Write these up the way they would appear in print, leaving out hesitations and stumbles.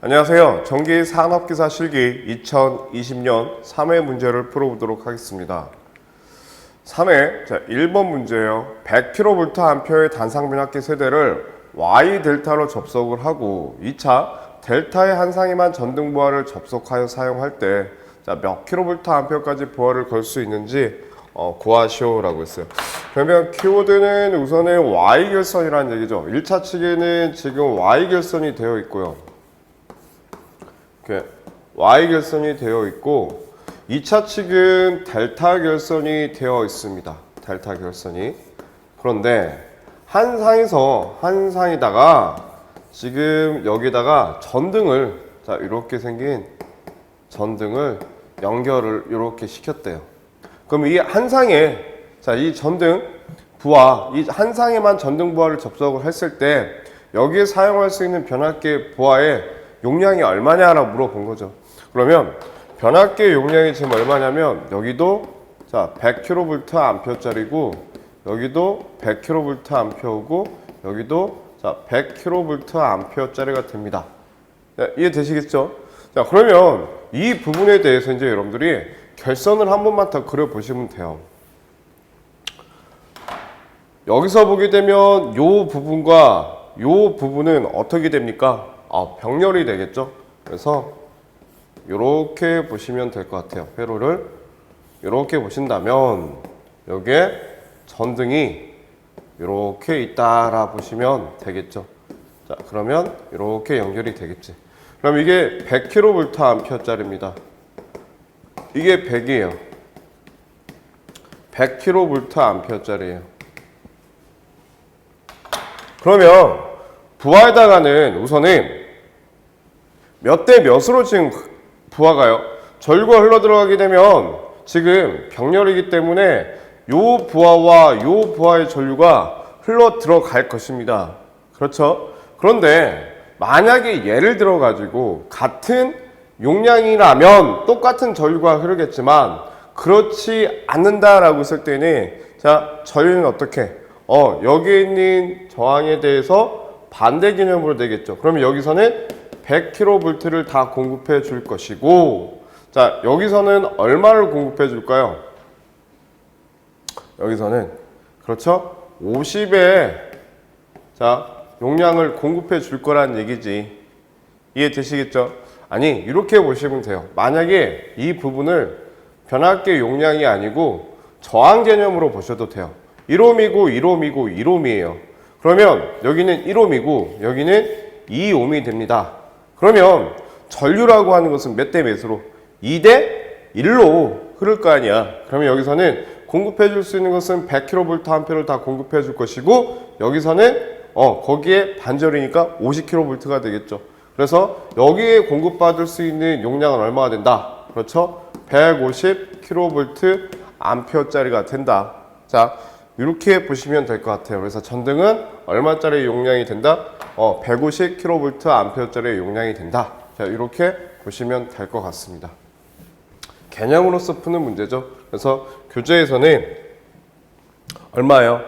안녕하세요. 전기 산업기사 실기 2020년 3회 문제를 풀어보도록 하겠습니다. 3회, 1번 문제예요. 100kVA의 단상변압기 세대를 Y 델타로 접속을 하고 2차 델타의 한 상위만 전등부하를 접속하여 사용할 때 몇 kVA까지 부하를 걸 수 있는지 구하시오라고 했어요. 그러면 키워드는 우선은 Y결선이라는 얘기죠. 1차 측에는 지금 Y결선이 되어 있고요. 이렇게 Y결선이 되어 있고 2차 측은 델타 결선이 되어 있습니다. 델타 결선이. 그런데 한 상에다가 지금 여기다가 전등을 이렇게 생긴 전등을 연결을 이렇게 시켰대요. 그럼 이 한 상에 이 전등 부하, 이 한 상에만 전등 부하를 접속을 했을 때 여기에 사용할 수 있는 변압기 부하의 용량이 얼마냐라고 물어본 거죠. 그러면 변압기 용량이 지금 얼마냐면 여기도 100kVA짜리고 여기도 100kVA고 여기도 100kVA짜리가 됩니다. 이해되시겠죠? 자, 그러면 이 부분에 대해서 이제 여러분들이 결선을 한 번만 더 그려보시면 돼요. 여기서 보게 되면 이 부분과 이 부분은 어떻게 됩니까? 병렬이 되겠죠? 그래서 이렇게 보시면 될 것 같아요. 회로를 이렇게 보신다면 여기에 전등이 이렇게 있다라 보시면 되겠죠. 자, 그러면 이렇게 연결이 되겠지. 그럼 이게 100kVA짜리입니다. 이게 100이에요. 100kVA짜리예요. 그러면 부하에다가는 우선은 몇 대 몇으로 지금 부하가요? 전류가 흘러 들어가게 되면 지금 병렬이기 때문에 요 부하와 요 부하의 전류가 흘러 들어갈 것입니다. 그렇죠? 그런데 만약에 예를 들어 가지고 같은 용량이라면 똑같은 전류가 흐르겠지만 그렇지 않는다라고 했을 때는 전류는 어떻게? 여기에 있는 저항에 대해서 반대 개념으로 되겠죠. 그러면 여기서는 100kV를 다 공급해 줄 것이고, 여기서는 얼마를 공급해 줄까요? 여기서는, 그렇죠? 50의, 용량을 공급해 줄 거란 얘기지. 이해되시겠죠? 아니, 이렇게 보시면 돼요. 만약에 이 부분을 변압기 용량이 아니고 저항 개념으로 보셔도 돼요. 1옴이고 1옴이고 1옴이에요. 그러면 여기는 1옴이고 여기는 2옴이 됩니다. 그러면 전류라고 하는 것은 몇 대 몇으로? 2대 1로 흐를 거 아니야. 그러면 여기서는 공급해 줄 수 있는 것은 100kVA를 다 공급해 줄 것이고 여기서는 거기에 반절이니까 50kV가 되겠죠. 그래서 여기에 공급받을 수 있는 용량은 얼마가 된다? 그렇죠? 150kVA짜리가 된다. 자, 이렇게 보시면 될 것 같아요. 그래서 전등은 얼마짜리 용량이 된다? 150kVA짜리 용량이 된다. 자, 이렇게 보시면 될 것 같습니다. 개념으로서 푸는 문제죠. 그래서 교재에서는 얼마예요?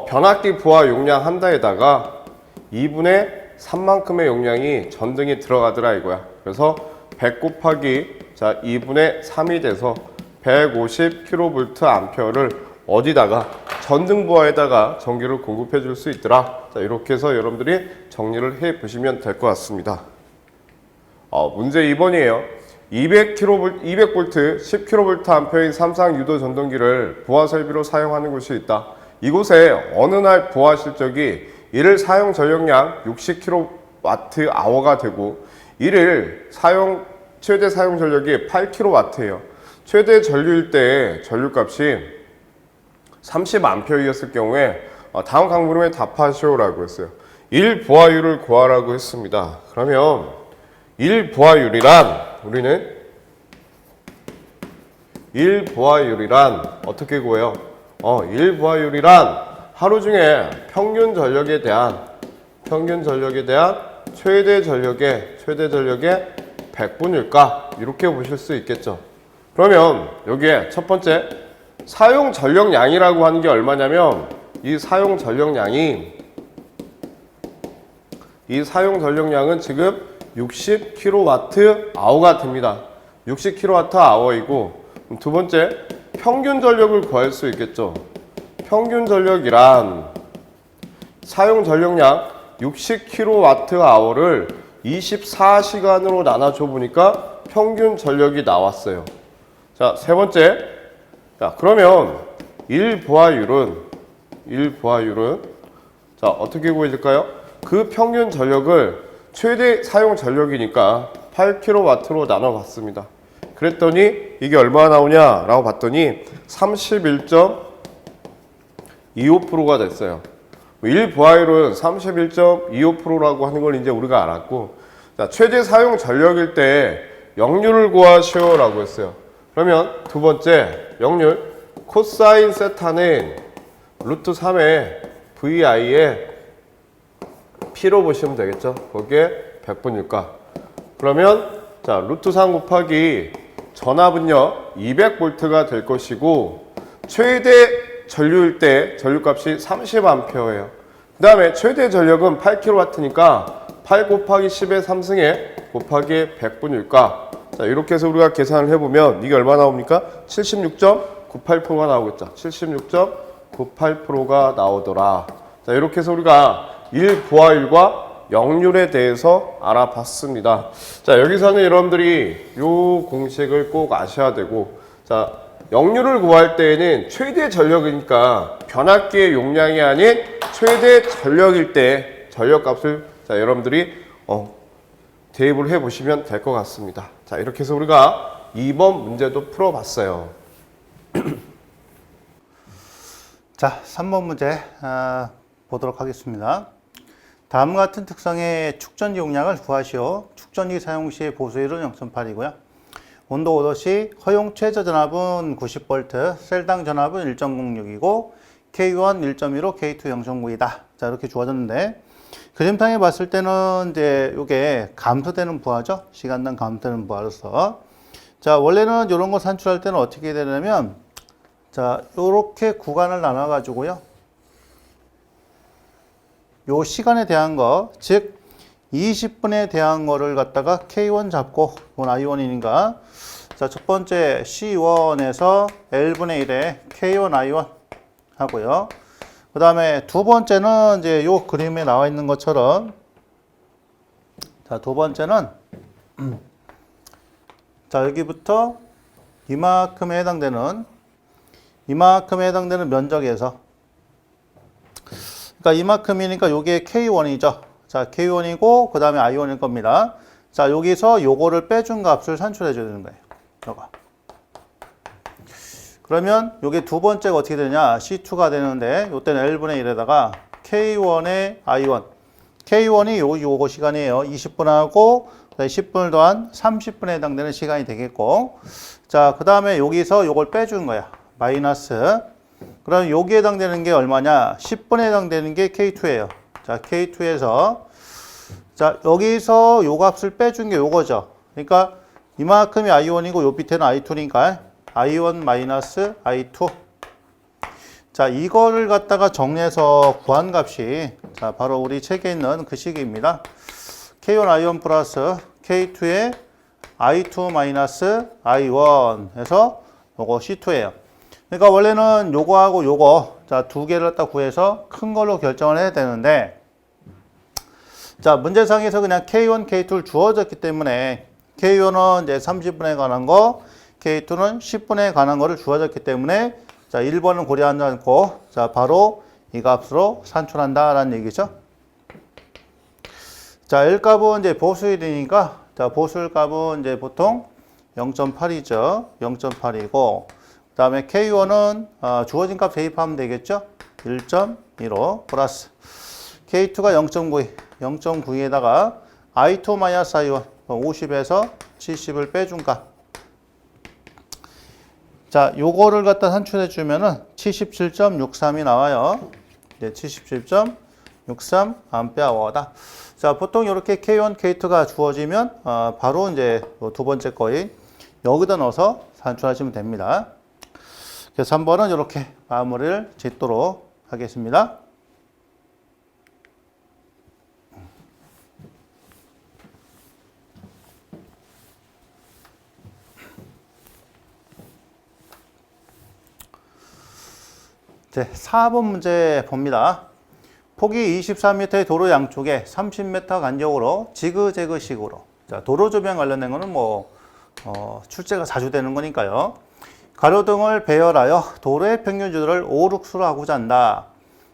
변압기 부하 용량 한 대에다가 2분의 3만큼의 용량이 전등이 들어가더라 이거야. 그래서 100 곱하기 2분의 3이 돼서 150kVA를 어디다가 전등 부하에다가 전기를 공급해 줄 수 있더라. 자, 이렇게 해서 여러분들이 정리를 해 보시면 될 것 같습니다. 문제 2번이에요. 200V, 10kVA인 삼상 유도 전동기를 부하 설비로 사용하는 곳이 있다. 이곳에 어느 날 부하 실적이 이를 사용 전력량 60kWh가 되고 이를 최대 사용 전력이 8kW예요. 최대 전류일 때 전류값이 30A였을 경우에 다음 강물음에 답하시오라고 했어요. 1부하율을 구하라고 했습니다. 그러면 1부하율이란 우리는 1부하율이란 어떻게 구해요? 1부하율이란 하루 중에 평균 전력에 대한 최대 전력의 100분일까? 이렇게 보실 수 있겠죠. 그러면 여기에 첫 번째 사용 전력량이라고 하는 게 얼마냐면 이 사용 전력량은 지금 60kWh가 됩니다. 60kWh이고 두 번째 평균 전력을 구할 수 있겠죠. 평균 전력이란 사용 전력량 60kWh를 24시간으로 나눠줘 보니까 평균 전력이 나왔어요. 자, 세 번째. 자, 그러면 일부하율은 자, 어떻게 구해질까요? 그 평균 전력을 최대 사용 전력이니까 8kW로 나눠 봤습니다. 그랬더니 이게 얼마나 나오냐 라고 봤더니 31.25%가 됐어요. 일부하율은 31.25%라고 하는 걸 이제 우리가 알았고, 자, 최대 사용 전력일 때 역률을 구하시오 라고 했어요. 그러면 두 번째 역률 코사인 세타는 루트 3의 VI의 P로 보시면 되겠죠. 거기에 100분율가. 그러면 자, 루트 3 곱하기 전압은요 200V가 될 것이고, 최대 전류일 때 전류값이 30A예요. 그 다음에 최대 전력은 8kW니까 8 곱하기 10의 3승에 곱하기 100분율가. 자, 이렇게 해서 우리가 계산을 해보면 이게 얼마 나옵니까? 76.98%가 나오겠죠. 76.98%가 나오더라. 자, 이렇게 해서 우리가 일부하율과 역률에 대해서 알아봤습니다. 자, 여기서는 여러분들이 이 공식을 꼭 아셔야 되고, 자, 역률을 구할 때에는 최대 전력이니까 변압기의 용량이 아닌 최대 전력일 때 전력값을 자, 여러분들이 대입을 해 보시면 될 것 같습니다. 자, 이렇게 해서 우리가 2번 문제도 풀어봤어요. 자, 3번 문제 보도록 하겠습니다. 다음과 같은 특성의 축전기 용량을 구하시오. 축전기 사용 시의 보수율은 0.8이고요. 온도 5도 시 허용 최저 전압은 90V, 셀당 전압은 1.06이고 K1 1.15, K2 0.9이다. 자, 이렇게 주어졌는데 그림상에 봤을 때는 이제 이게 감소되는 부하죠. 시간당 감소되는 부하로서. 자, 원래는 이런 거 산출할 때는 어떻게 되냐면, 자, 요렇게 구간을 나눠 가지고요. 요 시간에 대한 거, 즉 20분에 대한 거를 갖다가 K1 잡고, 이건 I1이니까. 자, 첫 번째 C1에서 L분의 1에 K1 I1 하고요. 그 다음에 두 번째는 이제 요 그림에 나와 있는 것처럼, 자, 두 번째는 자, 여기부터 이만큼에 해당되는 면적에서, 그러니까 이만큼이니까 요게 K1이죠. 자, K1이고 그 다음에 I1일 겁니다. 자, 여기서 요거를 빼준 값을 산출해 줘야 되는 거예요. 요거. 그러면 요게 두 번째가 어떻게 되냐? C2가 되는데 요때는 L분의 1에다가 K1의 I1. K1이 요거 시간이에요. 20분하고 10분을 더한 30분에 해당되는 시간이 되겠고, 자, 그 다음에 여기서 요걸 빼준 거야. 마이너스. 그럼 여기에 해당되는 게 얼마냐? 10분에 해당되는 게 K2예요. 자, K2에서 자, 여기서 요 값을 빼준 게 요거죠. 그러니까 이만큼이 I1이고 요 밑에는 I2니까 I1 마이너스 I2. 자, 이거를 갖다가 정리해서 구한 값이 자, 바로 우리 책에 있는 그 식입니다. K1 I1 플러스 K2의 I2 마이너스 I1 해서 요거 C2예요. 그러니까 원래는 요거하고 요거 자, 두 개를 갖다 구해서 큰 걸로 결정을 해야 되는데, 자, 문제상에서 그냥 K1, K2를 주어졌기 때문에 K1은 이제 30분에 관한 거, K2는 10분에 관한 거를 주어졌기 때문에 자, 1번은 고려하지 않고 자, 바로 이 값으로 산출한다라는 얘기죠. 자, L 값은 이제 보수율이니까 자, 보수율 값은 이제 보통 0.8이죠. 0.8이고 그다음에 K1은 주어진 값 대입하면 되겠죠. 1.15 플러스 K2가 0.92에다가 I2 마이너스 I1 50에서 70을 빼준 값. 자, 요거를 갖다 산출해 주면은 77.63이 나와요. 네, 77.63 암페어다. 자, 보통 이렇게 K1, K2가 주어지면 바로 이제 두 번째 거인 여기다 넣어서 산출하시면 됩니다. 그래서 3번은 이렇게 마무리를 짓도록 하겠습니다. 네, 4번 문제 봅니다. 폭이 23m의 도로 양쪽에 30m 간격으로 지그재그식으로. 자, 도로 조명 관련된 거는 출제가 자주 되는 거니까요. 가로등을 배열하여 도로의 평균주를 오륙수로 하고자 한다.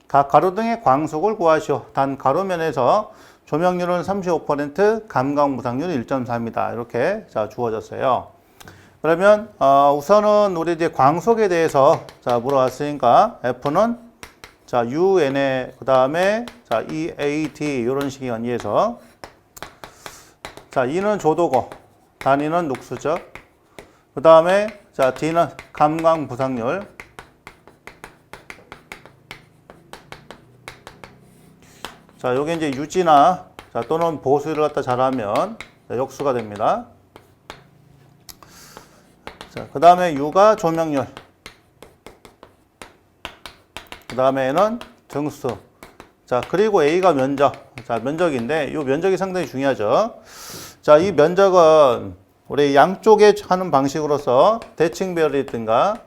각 가로등의 광속을 구하시오. 단 가로면에서 조명률은 35%, 감광무상률 1.4입니다. 이렇게 자 주어졌어요. 그러면 우선은 우리 이제 광속에 대해서 자 물어봤으니까 F는 자 UNA 그다음에 자 EAD 이런 식의 관계에서 자 E는 조도고 단위는 룩수죠. 그다음에 자 D는 감광부상률. 자 요게 이제 유지나 자 또는 보수를 갖다 잘하면 자, 역수가 됩니다. 자, 그 다음에 U가 조명률. 그 다음에는 등수. 자, 그리고 A가 면적. 자, 면적인데, 이 면적이 상당히 중요하죠. 자, 이 면적은 우리 양쪽에 하는 방식으로서 대칭배열이라든가,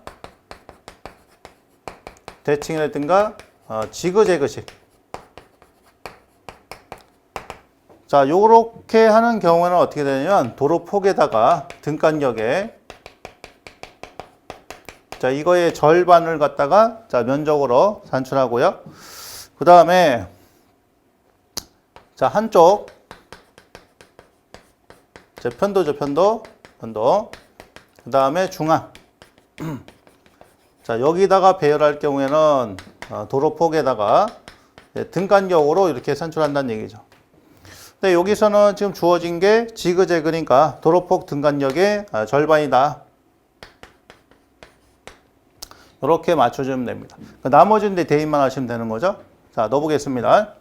지그재그식. 자, 요렇게 하는 경우에는 어떻게 되냐면, 도로 폭에다가 등간격에 자, 이거의 절반을 갖다가 자, 면적으로 산출하고요. 그 다음에 자, 한쪽 자, 편도죠, 편도. 그 다음에 중앙. 자, 여기다가 배열할 경우에는 도로 폭에다가 등간격으로 이렇게 산출한다는 얘기죠. 근데 여기서는 지금 주어진 게 지그재그니까 도로폭 등간격의 절반이다. 이렇게 맞춰주면 됩니다. 나머지는 대입만 하시면 되는 거죠. 자, 넣어보겠습니다.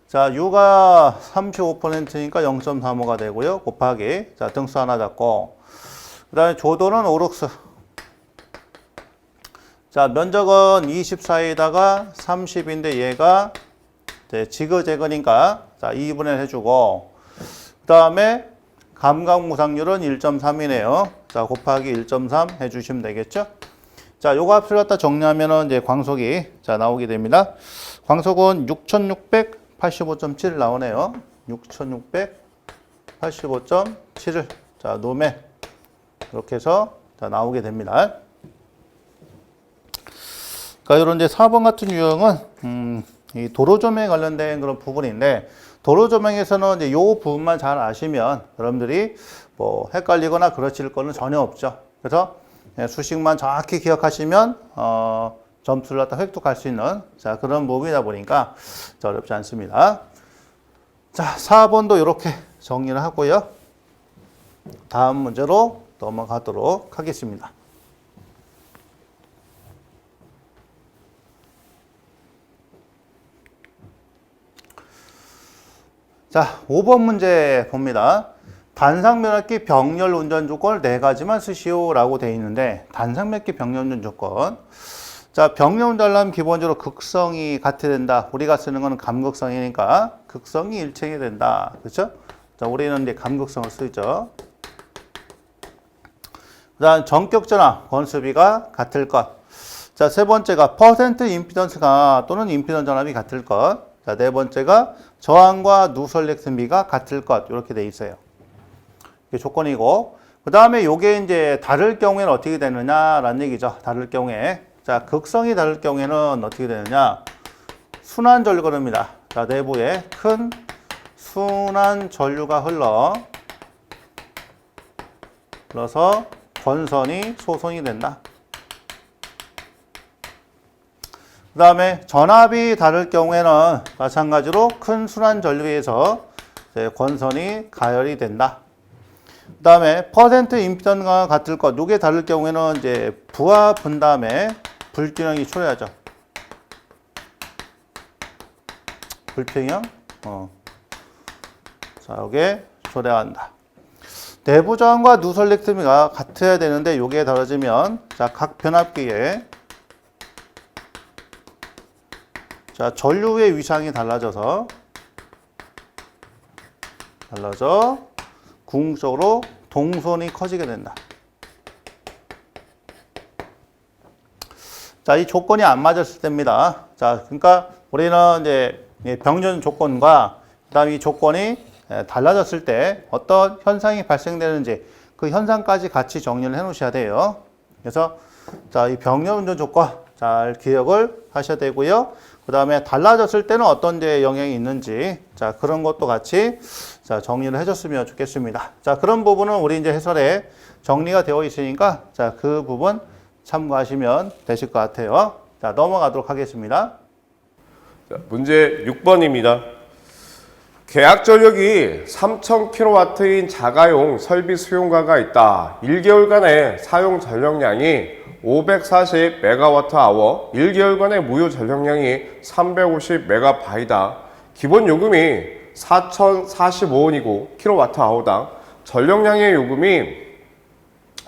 자, U가 35%니까 0.35가 되고요. 곱하기. 자, 등수 하나 잡고. 그 다음에 조도는 오룩수. 자, 면적은 24에다가 30인데 얘가 지그재그니까 자, 2분의 해주고. 그 다음에 감광무상률은 1.3이네요. 자, 곱하기 1.3 해주시면 되겠죠? 자, 요거 합을 갖다 정리하면은 이제 광속이 자, 나오게 됩니다. 광속은 6685.7 나오네요. 6685.7을 자, 놓으면 이렇게 해서 자, 나오게 됩니다. 그러니까 이런 이제 4번 같은 유형은 이 도로조명에 관련된 그런 부분인데 도로조명에서는 이제 요 부분만 잘 아시면 여러분들이 헷갈리거나 그러실 거는 전혀 없죠. 그래서 수식만 정확히 기억하시면 점수를 갖다 획득할 수 있는 자, 그런 부분이다 보니까 어렵지 않습니다. 자, 4번도 이렇게 정리를 하고요. 다음 문제로 넘어가도록 하겠습니다. 자, 5번 문제 봅니다. 단상면허기 병렬 운전 조건을 4가지만 쓰시오라고 되어 있는데 단상면허기 병렬 운전 조건. 자, 병렬 운전하려면 기본적으로 극성이 같아야 된다. 우리가 쓰는 거는 감극성이니까 극성이 일체해야 된다. 그렇죠? 자, 우리는 이제 감극성을 쓰죠. 그다음 전격전압 건수비가 같을 것. 자, 세 번째가 퍼센트 임피던스가 또는 임피던스 전압이 같을 것. 자, 네 번째가 저항과 누설 렉슨비가 같을 것. 이렇게 돼 있어요. 이게 조건이고. 그 다음에 요게 이제 다를 경우에는 어떻게 되느냐라는 얘기죠. 다를 경우에. 자, 극성이 다를 경우에는 어떻게 되느냐. 순환 전류가 흐릅니다. 자, 내부에 큰 순환 전류가 흘러서 권선이 소송이 된다. 그 다음에 전압이 다를 경우에는 마찬가지로 큰 순환 전류에서 권선이 가열이 된다. 그 다음에 퍼센트 임피던스가 같을 것. 요게 다를 경우에는 이제 부하 분담에 불균형이 초래하죠. 불평형. 자, 요게 초래한다. 내부 저항과 누설 렉슨비가 같아야 되는데 요게 다르지면 자, 각 변압기에 자, 전류의 위상이 달라져 궁극적으로 동선이 커지게 된다. 자, 이 조건이 안 맞았을 때입니다. 자, 그러니까 우리는 이제 병준 조건과 그다음에 이 조건이 달라졌을 때 어떤 현상이 발생되는지 그 현상까지 같이 정리를 해 놓으셔야 돼요. 그래서 자, 이 병렬운전 조건 잘 기억을 하셔야 되고요. 그다음에 달라졌을 때는 어떤 데 영향이 있는지 자, 그런 것도 같이 자, 정리를 해 줬으면 좋겠습니다. 자, 그런 부분은 우리 이제 해설에 정리가 되어 있으니까 자, 그 부분 참고하시면 되실 것 같아요. 자, 넘어가도록 하겠습니다. 자, 문제 6번입니다. 계약 전력이 3000kW인 자가용 설비 수용가가 있다. 1개월간의 사용 전력량이 540MWh, 1개월간의 무효 전력량이 350MB다. 기본 요금이 4,045원이고 kWh당 전력량의 요금이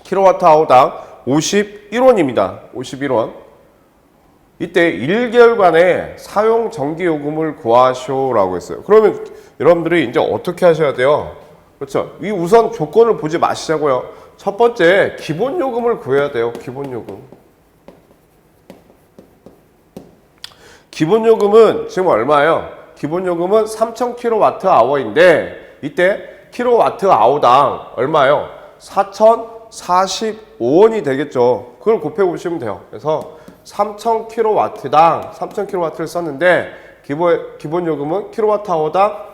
kWh당 51원입니다. 51원. 이때 1개월간의 사용 전기 요금을 구하시오라고 했어요. 그러면 여러분들이 이제 어떻게 하셔야 돼요? 그렇죠? 이 우선 조건을 보지 마시자고요. 첫 번째, 기본 요금을 구해야 돼요. 기본 요금. 기본 요금은 지금 얼마예요? 기본 요금은 3000kWh인데 이때 kWh당 얼마예요? 4045원이 되겠죠. 그걸 곱해 보시면 돼요. 그래서 3000kW당 3000kW를 썼는데 기본 요금은 kWh당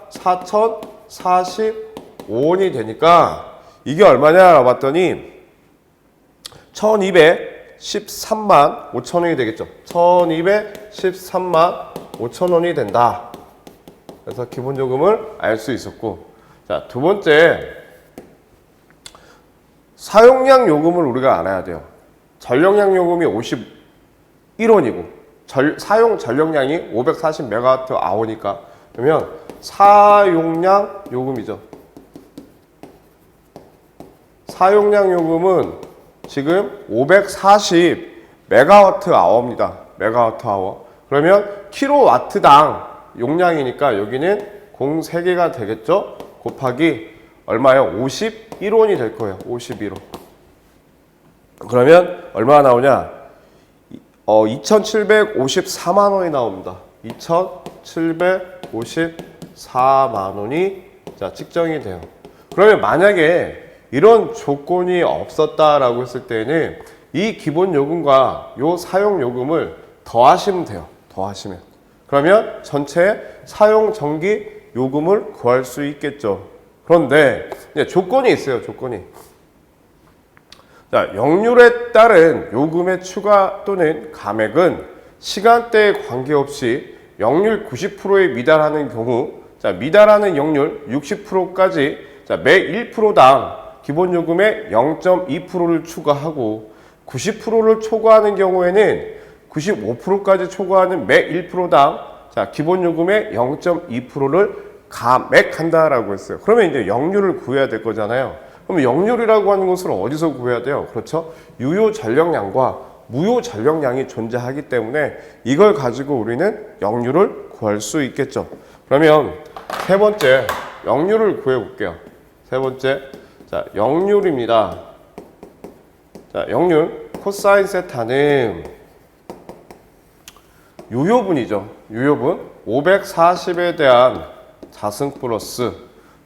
4045원이 되니까 이게 얼마냐 봤더니 1213만 5천원이 되겠죠. 1213만 5천원이 된다. 그래서 기본 요금을 알 수 있었고, 자, 두 번째, 사용량 요금을 우리가 알아야 돼요. 전력량 요금이 51원이고 사용 전력량이 540MWh니까 그러면 사용량 요금이죠. 사용량 요금은 지금 540MWh입니다. MWh. 그러면 kW당 용량이니까 여기는 03개가 되겠죠? 곱하기 얼마요? 51원이 될 거예요. 51원. 그러면 얼마나 나오냐? 2,754만 원이 나옵니다. 2,754만 원이 자, 측정이 돼요. 그러면 만약에 이런 조건이 없었다라고 했을 때는 이 기본 요금과 요 사용 요금을 더하시면 돼요. 더하시면. 그러면 전체 사용 전기 요금을 구할 수 있겠죠. 그런데 이제 조건이 있어요. 조건이. 자, 역률에 따른 요금의 추가 또는 감액은 시간대에 관계없이 역률 90%에 미달하는 경우, 자, 미달하는 역률 60%까지 자, 매 1%당 기본 요금의 0.2%를 추가하고 90%를 초과하는 경우에는 95%까지 초과하는 매 1%당 자, 기본 요금의 0.2%를 감액한다라고 했어요. 그러면 이제 역률을 구해야 될 거잖아요. 그럼 역률이라고 하는 것을 어디서 구해야 돼요? 그렇죠? 유효 전력량과 무효 전력량이 존재하기 때문에 이걸 가지고 우리는 역률을 구할 수 있겠죠. 그러면 세 번째 역률을 구해 볼게요. 세 번째, 자, 역률입니다. 자, 역률 코사인 세타는 유효분이죠. 유효분 540에 대한 자승 플러스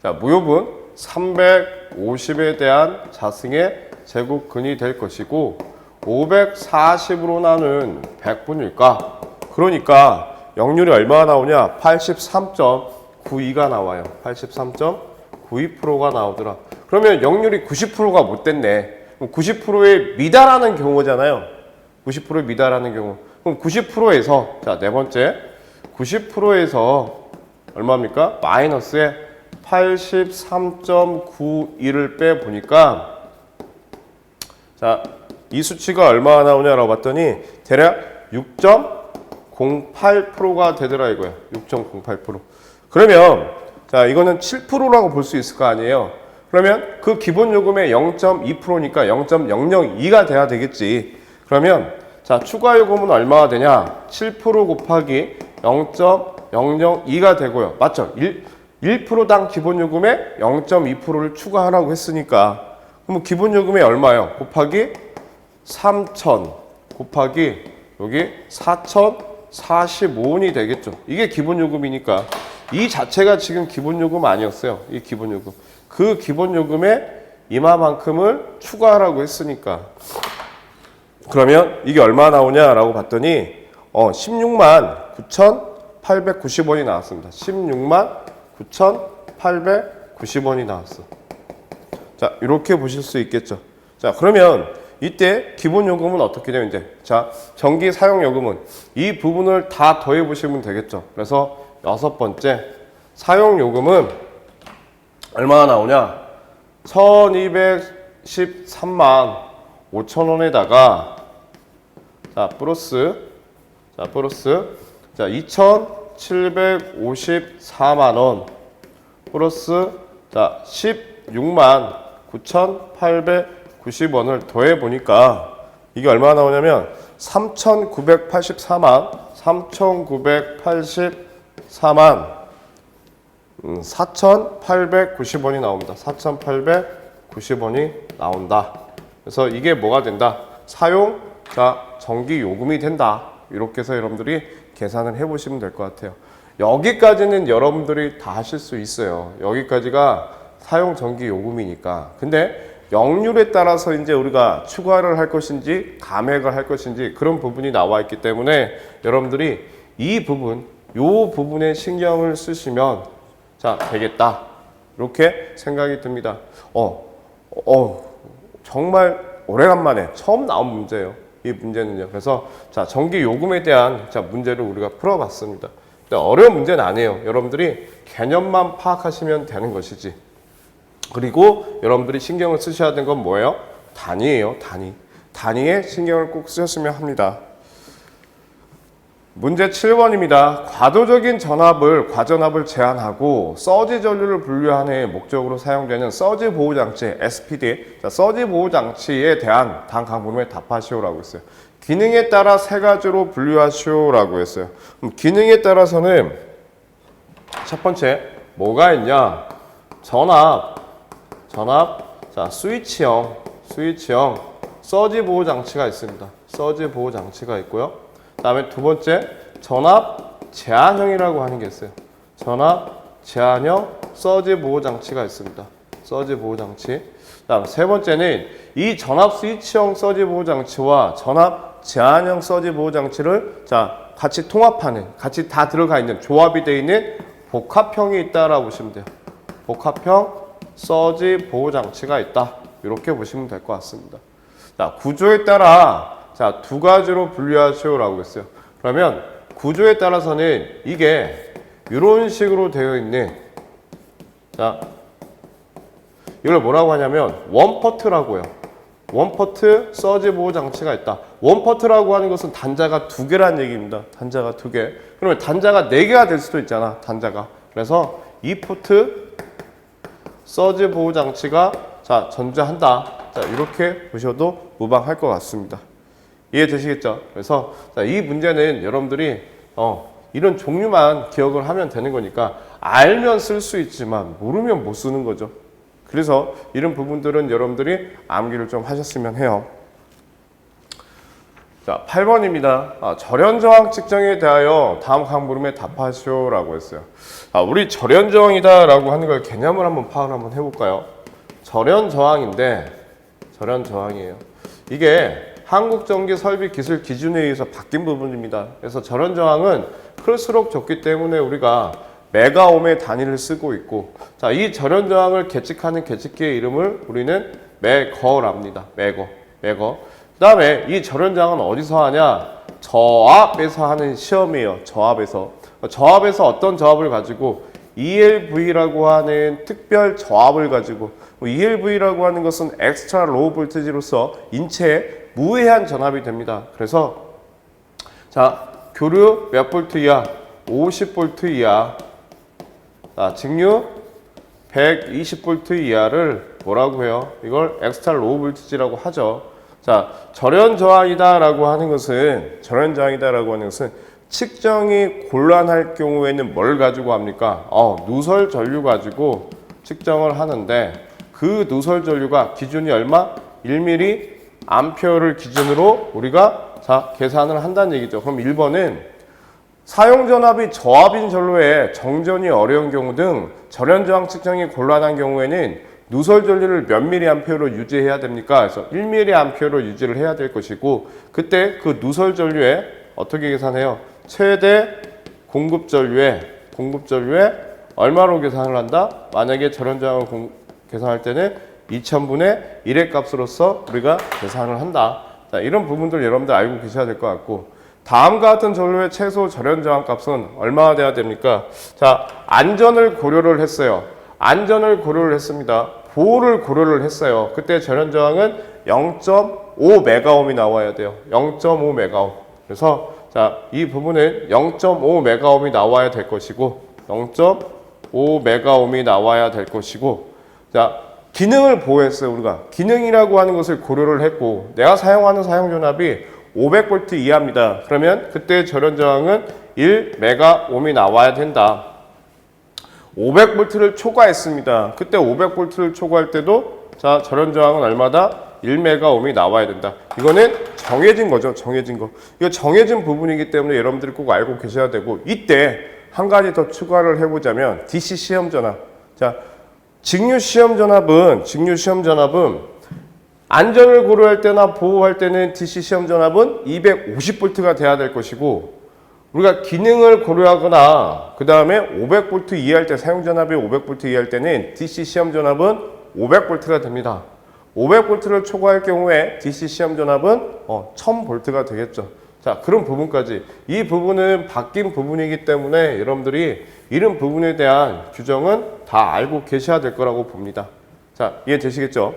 자, 무효분 350에 대한 자승의 제곱근이 될 것이고 540으로 나눈 100분일까? 그러니까 역률이 얼마나 나오냐? 83.92가 나와요. 83.92%가 나오더라. 그러면 역률이 90%가 못 됐네. 90%에 미달하는 경우잖아요. 90%에 미달하는 경우. 그럼 90%에서 자, 네 번째 90%에서 얼마입니까? 마이너스에 83.91을 빼보니까 자, 이 수치가 얼마나 나오냐라고 봤더니 대략 6.08%가 되더라 이거야. 6.08%. 그러면 자, 이거는 7%라고 볼 수 있을 거 아니에요. 그러면 그 기본 요금의 0.2%니까 0.002가 돼야 되겠지. 그러면 자, 추가 요금은 얼마가 되냐? 7% 곱하기 0.002가 되고요. 맞죠? 1%당 기본 요금의 0.2%를 추가하라고 했으니까 그럼 기본 요금이 얼마예요? 곱하기 3,000 곱하기 여기 4,045원이 되겠죠. 이게 기본 요금이니까 이 자체가 지금 기본 요금 아니었어요. 이 기본 요금. 그 기본 요금에 이마만큼을 추가하라고 했으니까. 그러면 이게 얼마 나오냐라고 봤더니 16만 9,890원이 나왔습니다. 16만 9,890원이 나왔어. 자, 이렇게 보실 수 있겠죠. 자, 그러면 이때 기본 요금은 어떻게 돼요, 이제? 자, 전기 사용 요금은 이 부분을 다 더해 보시면 되겠죠. 그래서 여섯 번째 사용 요금은 얼마나 나오냐? 1,213만 5천원에다가 자, 플러스 2,754만 원 플러스 자, 16만 9,890원을 더해 보니까 이게 얼마나 나오냐면 4,890원이 나옵니다. 4,890원이 나온다. 그래서 이게 뭐가 된다? 사용 전기 요금이 된다. 이렇게 해서 여러분들이 계산을 해보시면 될 것 같아요. 여기까지는 여러분들이 다 하실 수 있어요. 여기까지가 사용 전기 요금이니까. 근데 역률에 따라서 이제 우리가 추가를 할 것인지 감액을 할 것인지 그런 부분이 나와 있기 때문에 여러분들이 이 부분, 요 부분에 신경을 쓰시면 자, 되겠다. 이렇게 생각이 듭니다. 정말 오래간만에 처음 나온 문제예요. 이 문제는요. 그래서 자, 전기 요금에 대한 문제를 우리가 풀어봤습니다. 근데 어려운 문제는 아니에요. 여러분들이 개념만 파악하시면 되는 것이지. 그리고 여러분들이 신경을 쓰셔야 되는 건 뭐예요? 단위예요. 단위에 신경을 꼭 쓰셨으면 합니다. 문제 7번입니다. 과도적인 과전압을 제한하고 서지 전류를 분류하는 목적으로 사용되는 서지 보호장치 SPD, 서지 보호장치에 대한 다음 강물에 답하시오라고 했어요. 기능에 따라 세 가지로 분류하시오라고 했어요. 기능에 따라서는 첫 번째 뭐가 있냐? 전압, 자, 스위치형 서지 보호장치가 있습니다. 서지 보호장치가 있고요. 그 다음에 두 번째 전압 제한형이라고 하는 게 있어요. 전압 제한형 서지 보호장치가 있습니다. 서지 보호장치. 다음 세 번째는 이 전압 스위치형 서지 보호장치와 전압 제한형 서지 보호장치를 자, 같이 통합하는, 같이 다 들어가 있는, 조합이 되어 있는 복합형이 있다라고 보시면 돼요. 복합형 서지 보호장치가 있다. 이렇게 보시면 될 것 같습니다. 자, 구조에 따라 자, 두 가지로 분류하시오라고 했어요. 그러면 구조에 따라서는 이게 이런 식으로 되어 있는 자, 이걸 뭐라고 하냐면 원퍼트라고 해요. 원퍼트 서지 보호 장치가 있다. 원퍼트라고 하는 것은 단자가 두 개란 얘기입니다. 단자가 두 개. 그러면 단자가 네 개가 될 수도 있잖아. 단자가. 그래서 이 포트 서지 보호 장치가 자, 전제한다. 자, 이렇게 보셔도 무방할 것 같습니다. 이해되시겠죠? 그래서 자, 이 문제는 여러분들이 이런 종류만 기억을 하면 되는 거니까 알면 쓸 수 있지만 모르면 못 쓰는 거죠. 그래서 이런 부분들은 여러분들이 암기를 좀 하셨으면 해요. 자, 8번입니다. 절연저항 측정에 대하여 다음 각 물음에 답하시오라고 했어요. 우리 절연저항이다라고 하는 걸 개념을 한번 파악을 한번 해볼까요? 절연저항인데 절연저항이에요. 이게 한국전기설비기술 기준에 의해서 바뀐 부분입니다. 그래서 절연저항은 클수록 적기 때문에 우리가 메가옴의 단위를 쓰고 있고, 자, 이 절연저항을 계측하는 계측기의 이름을 우리는 메거랍니다. 메거. 그 다음에 이 절연저항은 어디서 하냐? 저압에서 하는 시험이에요. 저압에서 어떤 저압을 가지고 ELV라고 하는 특별 저압을 가지고, ELV라고 하는 것은 엑스트라 로우 볼티지로서 인체에 무해한 전압이 됩니다. 그래서 자, 교류 몇 볼트 이하? 50볼트 이하. 자, 직류 120볼트 이하를 뭐라고 해요? 이걸 엑스트라 로우 볼티지라고 하죠. 자, 절연저항이다라고 하는 것은 측정이 곤란할 경우에는 뭘 가지고 합니까? 누설 전류 가지고 측정을 하는데 그 누설 전류가 기준이 얼마? 1mA 암페어를 기준으로 우리가 자, 계산을 한다는 얘기죠. 그럼 1번은 사용전압이 저압인 전로에 정전이 어려운 경우 등 절연저항 측정이 곤란한 경우에는 누설 전류를 몇 mA로 유지해야 됩니까? 그래서 1mA로 유지를 해야 될 것이고, 그때 그 누설 전류에 어떻게 계산해요? 최대 공급 전류에 얼마로 계산을 한다? 만약에 절연저항을 계산할 때는 2000분의 1의 값으로서 우리가 계산을 한다. 자, 이런 부분들 여러분들 알고 계셔야 될 것 같고, 다음과 같은 전로의 최소 절연저항 값은 얼마나 돼야 됩니까? 자, 안전을 고려를 했어요. 안전을 고려를 했습니다. 보호를 고려를 했어요. 그때 절연저항은 0.5메가옴이 나와야 돼요. 0.5메가옴. 그래서 자, 이 부분은 0.5메가옴이 나와야 될 것이고, 0.5메가옴이 나와야 될 것이고, 자, 기능을 보호했어요. 우리가 기능이라고 하는 것을 고려를 했고, 내가 사용하는 사용전압이 500V 이하입니다. 그러면 그때 절연저항은 1메가옴이 나와야 된다. 500V를 초과했습니다. 그때 500V를 초과할 때도 자, 절연저항은 얼마다? 1메가옴이 나와야 된다. 이거는 정해진 거죠. 정해진 거. 이거 정해진 부분이기 때문에 여러분들이 꼭 알고 계셔야 되고, 이때 한 가지 더 추가를 해보자면 DC 시험 전압. 자, 직류 시험 전압은 안전을 고려할 때나 보호할 때는 DC 시험 전압은 250V가 돼야 될 것이고, 우리가 기능을 고려하거나 그 다음에 500V 이하일 때, 사용전압이 500V 이하일 때는 DC 시험전압은 500V가 됩니다. 500V를 초과할 경우에 DC 시험전압은 1000V가 되겠죠. 자, 그런 부분까지. 이 부분은 바뀐 부분이기 때문에 여러분들이 이런 부분에 대한 규정은 다 알고 계셔야 될 거라고 봅니다. 자, 이해되시겠죠?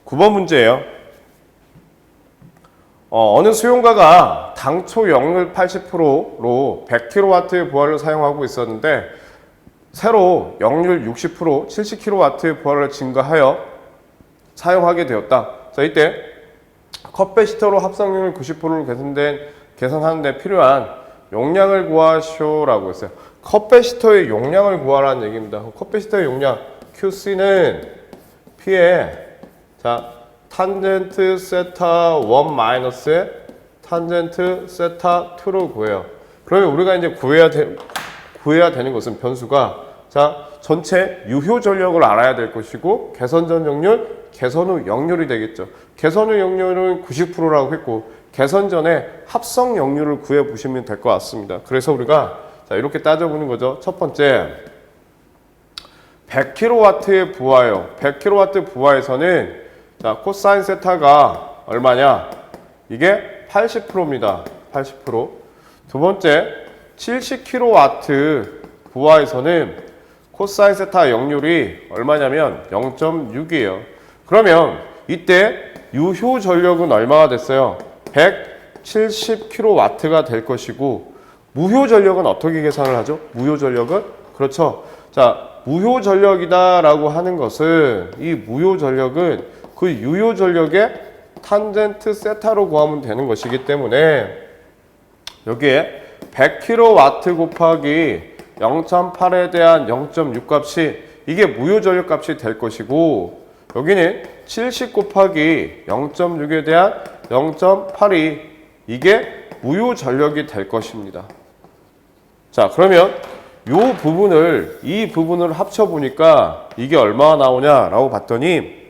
9번 문제예요. 어느 수용가가 당초 역률 80%로 100kW의 부하를 사용하고 있었는데, 새로 역률 60%, 70kW의 부하를 증가하여 사용하게 되었다. 자, 이때 컵배시터로 합성률 90%를 계산하는 데 필요한 용량을 구하시오라고 했어요. 컵배시터의 용량을 구하라는 얘기입니다. 컵배시터의 용량 QC는 P에 자, 탄젠트 세타 1 마이너스에 탄젠트 세타 2로 구해요. 그러면 우리가 이제 구해야 되는 것은 변수가, 자, 전체 유효 전력을 알아야 될 것이고, 개선 전 역률, 개선 후 역률이 되겠죠. 개선 후 역률은 90%라고 했고, 개선 전에 합성 역률을 구해 보시면 될 것 같습니다. 그래서 우리가 자, 이렇게 따져보는 거죠. 첫 번째, 100kW의 부하예요. 100kW 부하에서는 자, 코사인 세타가 얼마냐? 이게 80%입니다. 80%. 두 번째, 70kW 부하에서는 코사인 세타 역률이 얼마냐면 0.6이에요. 그러면 이때 유효 전력은 얼마가 됐어요? 170kW가 될 것이고, 무효 전력은 어떻게 계산을 하죠? 무효 전력은? 그렇죠. 자, 무효 전력이다라고 하는 것은, 이 무효 전력은 그 유효 전력의 탄젠트 세타로 구하면 되는 것이기 때문에, 여기에 100kW 곱하기 0.8에 대한 0.6 값이 이게 무효 전력 값이 될 것이고, 여기는 70 곱하기 0.6에 대한 0.8이 이게 무효 전력이 될 것입니다. 자, 그러면 이 부분을 합쳐 보니까 이게 얼마나 나오냐라고 봤더니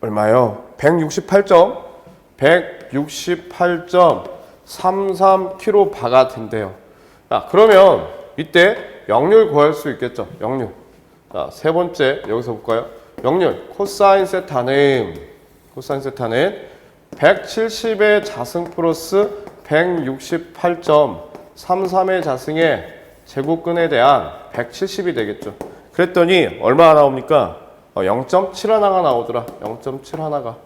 얼마요? 168.33kB가 된대요. 자, 그러면 이때 역률 구할 수 있겠죠. 역률. 자, 세 번째 여기서 볼까요? 역률 코사인 세타는 170의 자승 플러스 168.33의 자승의 제곱근에 대한 170이 되겠죠. 그랬더니 얼마나 나옵니까? 0.71가 나오더라. 0.71가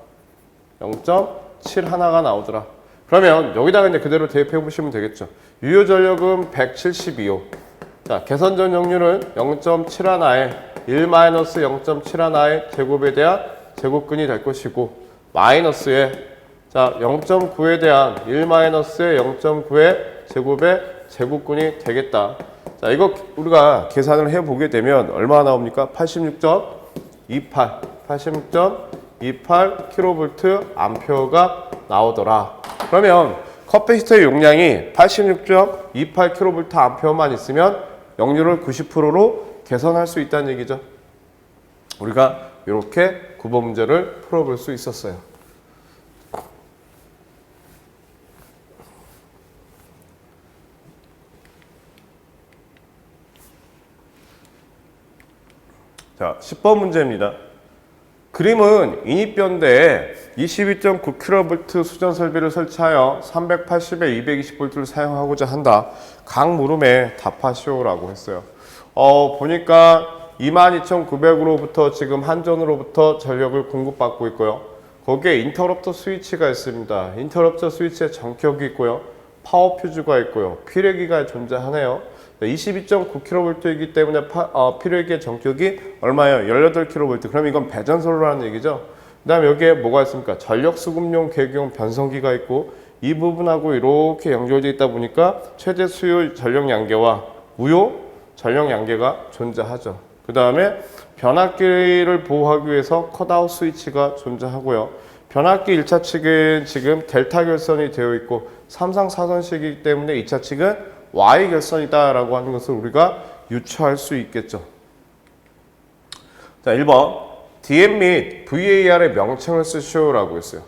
나오더라. 그러면 여기다가 이제 그대로 대입해 보시면 되겠죠. 유효 전력은 172호. 자, 개선 전 역률은 0.71에 1-0.71의 제곱에 대한 제곱근이 될 것이고, 마이너스에 자, 0.9에 대한 1-0.9의 제곱의 제곱근이 되겠다. 자, 이거 우리가 계산을 해 보게 되면 얼마나 나옵니까? 86.28. 86.28kV 암페어가 나오더라. 그러면 커패시터의 용량이 86.28kV 암페어만 있으면 역률을 90%로 개선할 수 있다는 얘기죠. 우리가 이렇게 9번 문제를 풀어볼 수 있었어요. 자, 10번 문제입니다. 그림은 인입변대에 22.9kV 수전 설비를 설치하여 380에 220V를 사용하고자 한다. 각 물음에 답하시오라고 했어요. 보니까 22,900으로부터 지금 한전으로부터 전력을 공급받고 있고요. 거기에 인터럽터 스위치가 있습니다. 인터럽터 스위치에 전격이 있고요. 파워 퓨즈가 있고요. 필요기가 존재하네요. 22.9kV이기 때문에 필요기의 전격이 얼마예요? 18kV. 그럼 이건 배전선로라는 얘기죠. 그 다음에 여기에 뭐가 있습니까? 전력 수급용 계기용 변성기가 있고 이 부분하고 이렇게 연결되어 있다 보니까 최대 수요 전력 양계와 무효 전력 양계가 존재하죠. 그 다음에 변압기를 보호하기 위해서 컷아웃 스위치가 존재하고요. 변압기 1차 측은 지금 델타 결선이 되어 있고 3상 4선식이기 때문에 2차 측은 Y 결선이다 라고 하는 것을 우리가 유추할 수 있겠죠. 자, 1번 DM 및 VAR의 명칭을 쓰시오 라고 했어요.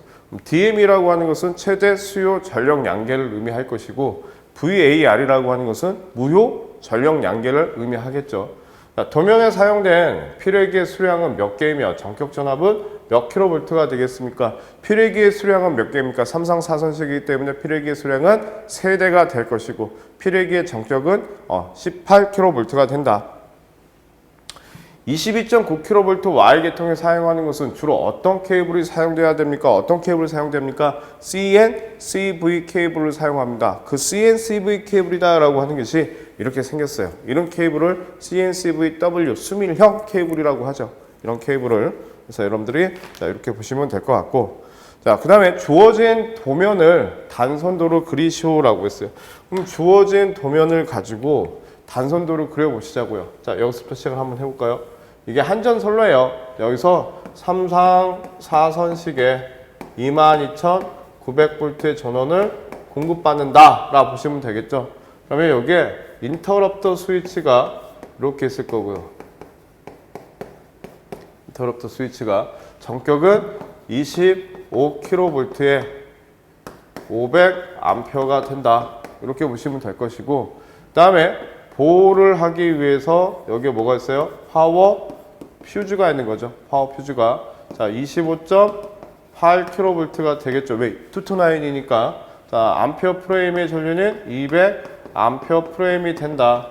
DM이라고 하는 것은 최대 수요 전력 양계를 의미할 것이고 VAR이라고 하는 것은 무효 전력 양계를 의미하겠죠. 자, 도면에 사용된 필요기의 수량은 몇 개이며 전격 전압은 몇 킬로볼트가 되겠습니까? 필요기의 수량은 몇 개입니까? 3상 4선식이기 때문에 필요기의 수량은 3대가 될 것이고 필요기의 전격은 18킬로볼트가 된다. 22.9kV Y계통에 사용하는 것은 주로 어떤 케이블이 사용돼야 됩니까? 어떤 케이블이 사용됩니까? CN-CV 케이블을 사용합니다. 그 CN-CV 케이블이다 라고 하는 것이 이렇게 생겼어요. 이런 케이블을 CN-CV-W 수밀형 케이블이라고 하죠. 이런 케이블을. 그래서 여러분들이 이렇게 보시면 될 것 같고, 자, 그 다음에 주어진 도면을 단선도로 그리시오라고 했어요. 그럼 주어진 도면을 가지고 단선도를 그려보시자고요. 자, 여기서부터 시작을 한번 해볼까요? 이게 한전선로예요. 여기서 3상 4선식에 22,900V의 전원을 공급받는다 라고 보시면 되겠죠. 그러면 여기에 인터럽터 스위치가 이렇게 있을 거고요. 인터럽터 스위치가 전격은 25kV에 500A가 된다. 이렇게 보시면 될 것이고, 그 다음에 보호를 하기 위해서 여기에 뭐가 있어요? 파워 퓨즈가 있는 거죠. 파워 퓨즈가. 자, 25.8kV가 되겠죠. 왜? 229이니까. 자, 암페어 프레임의 전류는 200A 프레임이 된다.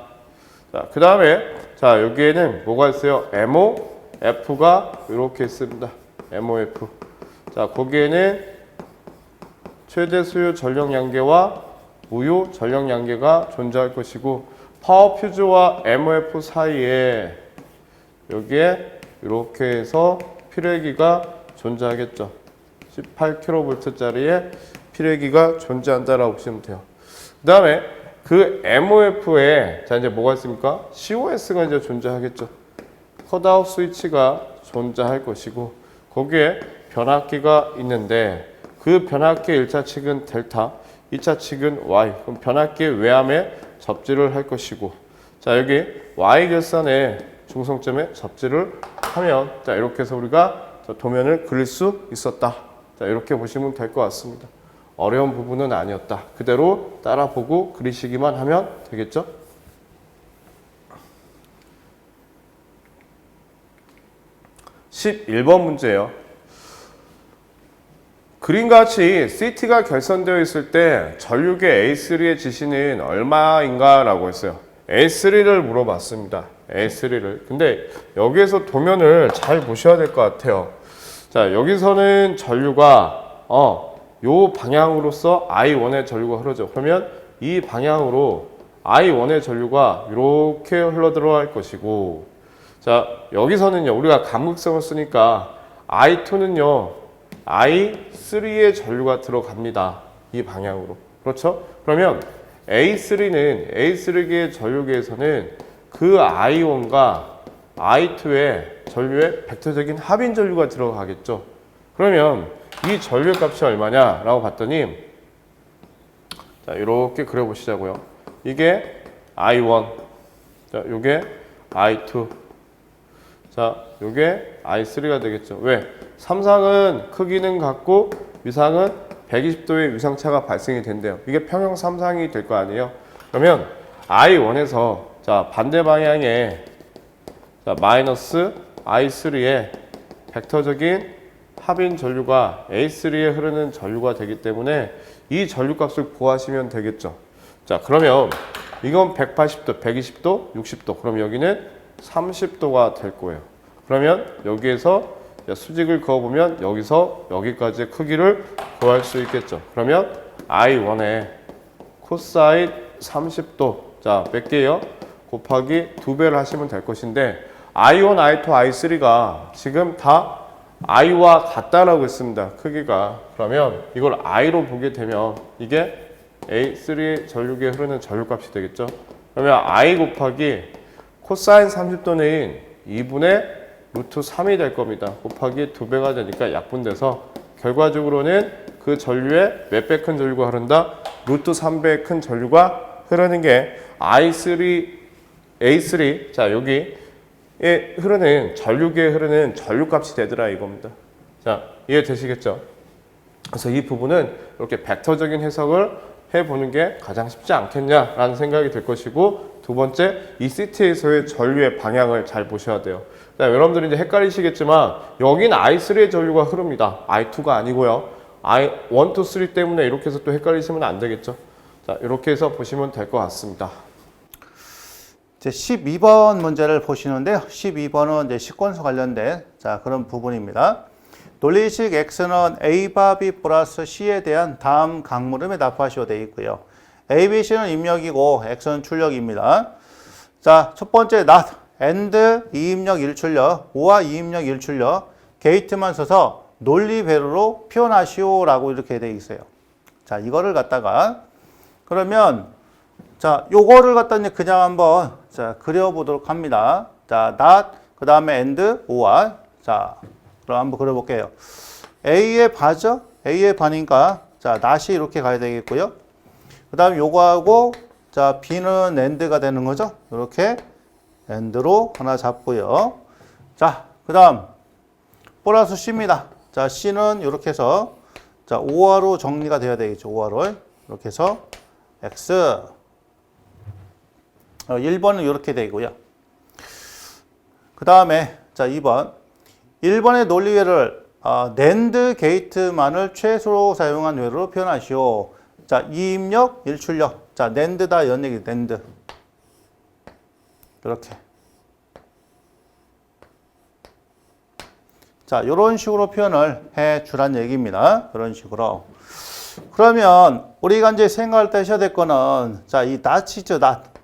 자, 그 다음에 자, 여기에는 뭐가 있어요? MOF가 이렇게 있습니다. MOF. 자, 거기에는 최대 수요 전력 양계와 무효 전력 양계가 존재할 것이고, 파워 퓨즈와 MOF 사이에 여기에 이렇게 해서 필요기가 존재하겠죠. 18kV짜리의 필요기가 존재한다라고 보시면 돼요. 그 다음에 그 MOF에 자 이제 뭐가 있습니까? COS가 이제 존재하겠죠. 컷아웃 스위치가 존재할 것이고, 거기에 변압기가 있는데 그 변압기 1차 측은 델타, 2차 측은 Y. 그럼 변압기의 외암에 접지를 할 것이고, 자 여기 Y 결선의 중성점에 접지를 하면 자 이렇게 해서 우리가 도면을 그릴 수 있었다. 자 이렇게 보시면 될 것 같습니다. 어려운 부분은 아니었다. 그대로 따라보고 그리시기만 하면 되겠죠? (11번) 문제예요. 그림과 같이 CT가 결선되어 있을 때 전류계 A3의 지시는 얼마인가 라고 했어요. A3를 물어봤습니다. A3를. 근데 여기에서 도면을 잘 보셔야 될 것 같아요. 자, 여기서는 전류가 요 방향으로서 I1의 전류가 흐르죠. 그러면 이 방향으로 I1의 전류가 이렇게 흘러 들어갈 것이고, 자, 여기서는요, 우리가 감극성을 쓰니까 I2는요, I3의 전류가 들어갑니다. 이 방향으로. 그렇죠? 그러면 A3의 전류계에서는 그 I1과 I2의 전류에 벡터적인 합인 전류가 들어가겠죠. 그러면 이 전류 값이 얼마냐라고 봤더니 자, 이렇게 그려보시자고요. 이게 I1, 자, 요게 I2, 자, 요게 I3가 되겠죠. 왜? 삼상은 크기는 같고 위상은 120도의 위상차가 발생이 된대요. 이게 평형 삼상이 될 거 아니에요. 그러면 I1에서 자, 반대 방향에 자, 마이너스 I3에 벡터적인 합인 전류가 A3에 흐르는 전류가 되기 때문에 이 전류값을 구하시면 되겠죠. 자, 그러면 이건 180도, 120도, 60도. 그럼 여기는 30도가 될 거예요. 그러면 여기에서 수직을 그어보면 여기서 여기까지의 크기를 구할 수 있겠죠. 그러면 I1에 코사인 30도. 자, 몇 개요? 곱하기 2배를 하시면 될 것인데 I1, I2, I3가 지금 다 I와 같다라고 했습니다. 크기가. 그러면 이걸 I로 보게 되면 이게 A3 전류기에 흐르는 전류값이 되겠죠. 그러면 I 곱하기 코사인 30도는 2분의 루트 3이 될 겁니다. 곱하기 2배가 되니까 약분돼서 결과적으로는 그 전류에 몇 배 큰 전류가 흐른다? 루트 3배 큰 전류가 흐르는 게 I3, A3, 자 여기에 흐르는 전류기에 흐르는 전류값이 되더라 이겁니다. 자, 이해되시겠죠? 그래서 이 부분은 이렇게 벡터적인 해석을 해보는 게 가장 쉽지 않겠냐라는 생각이 들 것이고, 두 번째, 이 CT에서의 전류의 방향을 잘 보셔야 돼요. 여러분들이 이제 헷갈리시겠지만 여기는 I3의 전류가 흐릅니다. I2가 아니고요. I1, 2, 3 때문에 이렇게 해서 또 헷갈리시면 안 되겠죠. 자, 이렇게 해서 보시면 될 것 같습니다. 이제 12번 문제를 보시는데요. 12번은 이제 시퀀스 관련된 자, 그런 부분입니다. 논리식 X는 A 바 B 플러스 C에 대한 다음 강물음에 답하시오 되어 있고요. A, B, C는 입력이고 X는 출력입니다. 자, 첫 번째 not, and 2입력 1출력, 5와 2입력 1출력, 게이트만 써서 논리 배로로 표현하시오 라고 이렇게 되어 있어요. 자, 이거를 갖다가 그러면 자, 요거를 갖다 그냥 한번 자, 그려보도록 합니다. 자, not, 그 다음에 and, 5와 자, 그럼 한번 그려볼게요. A의 바죠? A의 바니까 자, not이 이렇게 가야 되겠고요. 그 다음에 요거하고 자, B는 and가 되는 거죠. 이렇게 and로 하나 잡고요. 자, 그 다음 플러스 C입니다. 자, C는 이렇게 해서 자, 5화로 정리가 돼야 되겠죠. 5화로 이렇게 해서 X 1번은 이렇게 되고요. 그 다음에 자 2번 1번의 논리회를 NAND 게이트만을 최소로 사용한 회로로 표현하시오. 자 2입력 1출력 자 NAND다 이런 얘기 NAND 이렇게 자 이런 식으로 표현을 해 주란 얘기입니다. 그런 식으로 그러면 우리가 이제 생각할 때 하셔야 될 거는 자 이 not이죠 not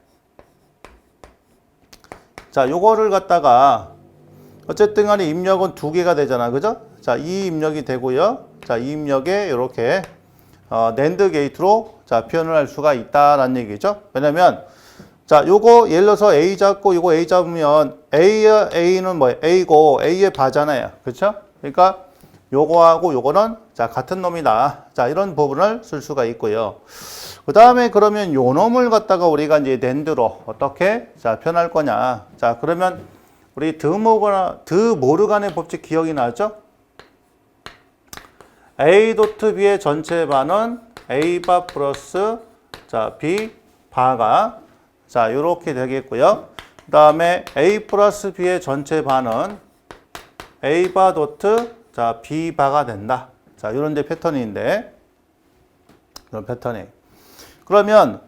자, 요거를 갖다가 어쨌든 간에 입력은 두 개가 되잖아. 그죠? 자, 이 입력이 되고요. 자, 이 입력에 이렇게 NAND 게이트로 자, 표현을 할 수가 있다라는 얘기죠. 왜냐면 자, 요거 예를 들어서 A 잡고 요거 A 잡으면 A는 뭐예요? A고 A의 바잖아요. 그렇죠? 그러니까 요거하고 요거는 자, 같은 놈이다. 자, 이런 부분을 쓸 수가 있고요. 그 다음에 그러면 요 놈을 갖다가 우리가 이제 낸드로 어떻게 자 표현할 거냐. 자 그러면 우리 드모르간의 법칙 기억이 나죠? A 도트 B의 전체 반은 A 바 플러스 자 B 바가 자 요렇게 되겠고요. 그 다음에 A 플러스 B의 전체 반은 A 바 도트 자 B 바가 된다. 자 요런 데 패턴인데 이런 패턴이 그러면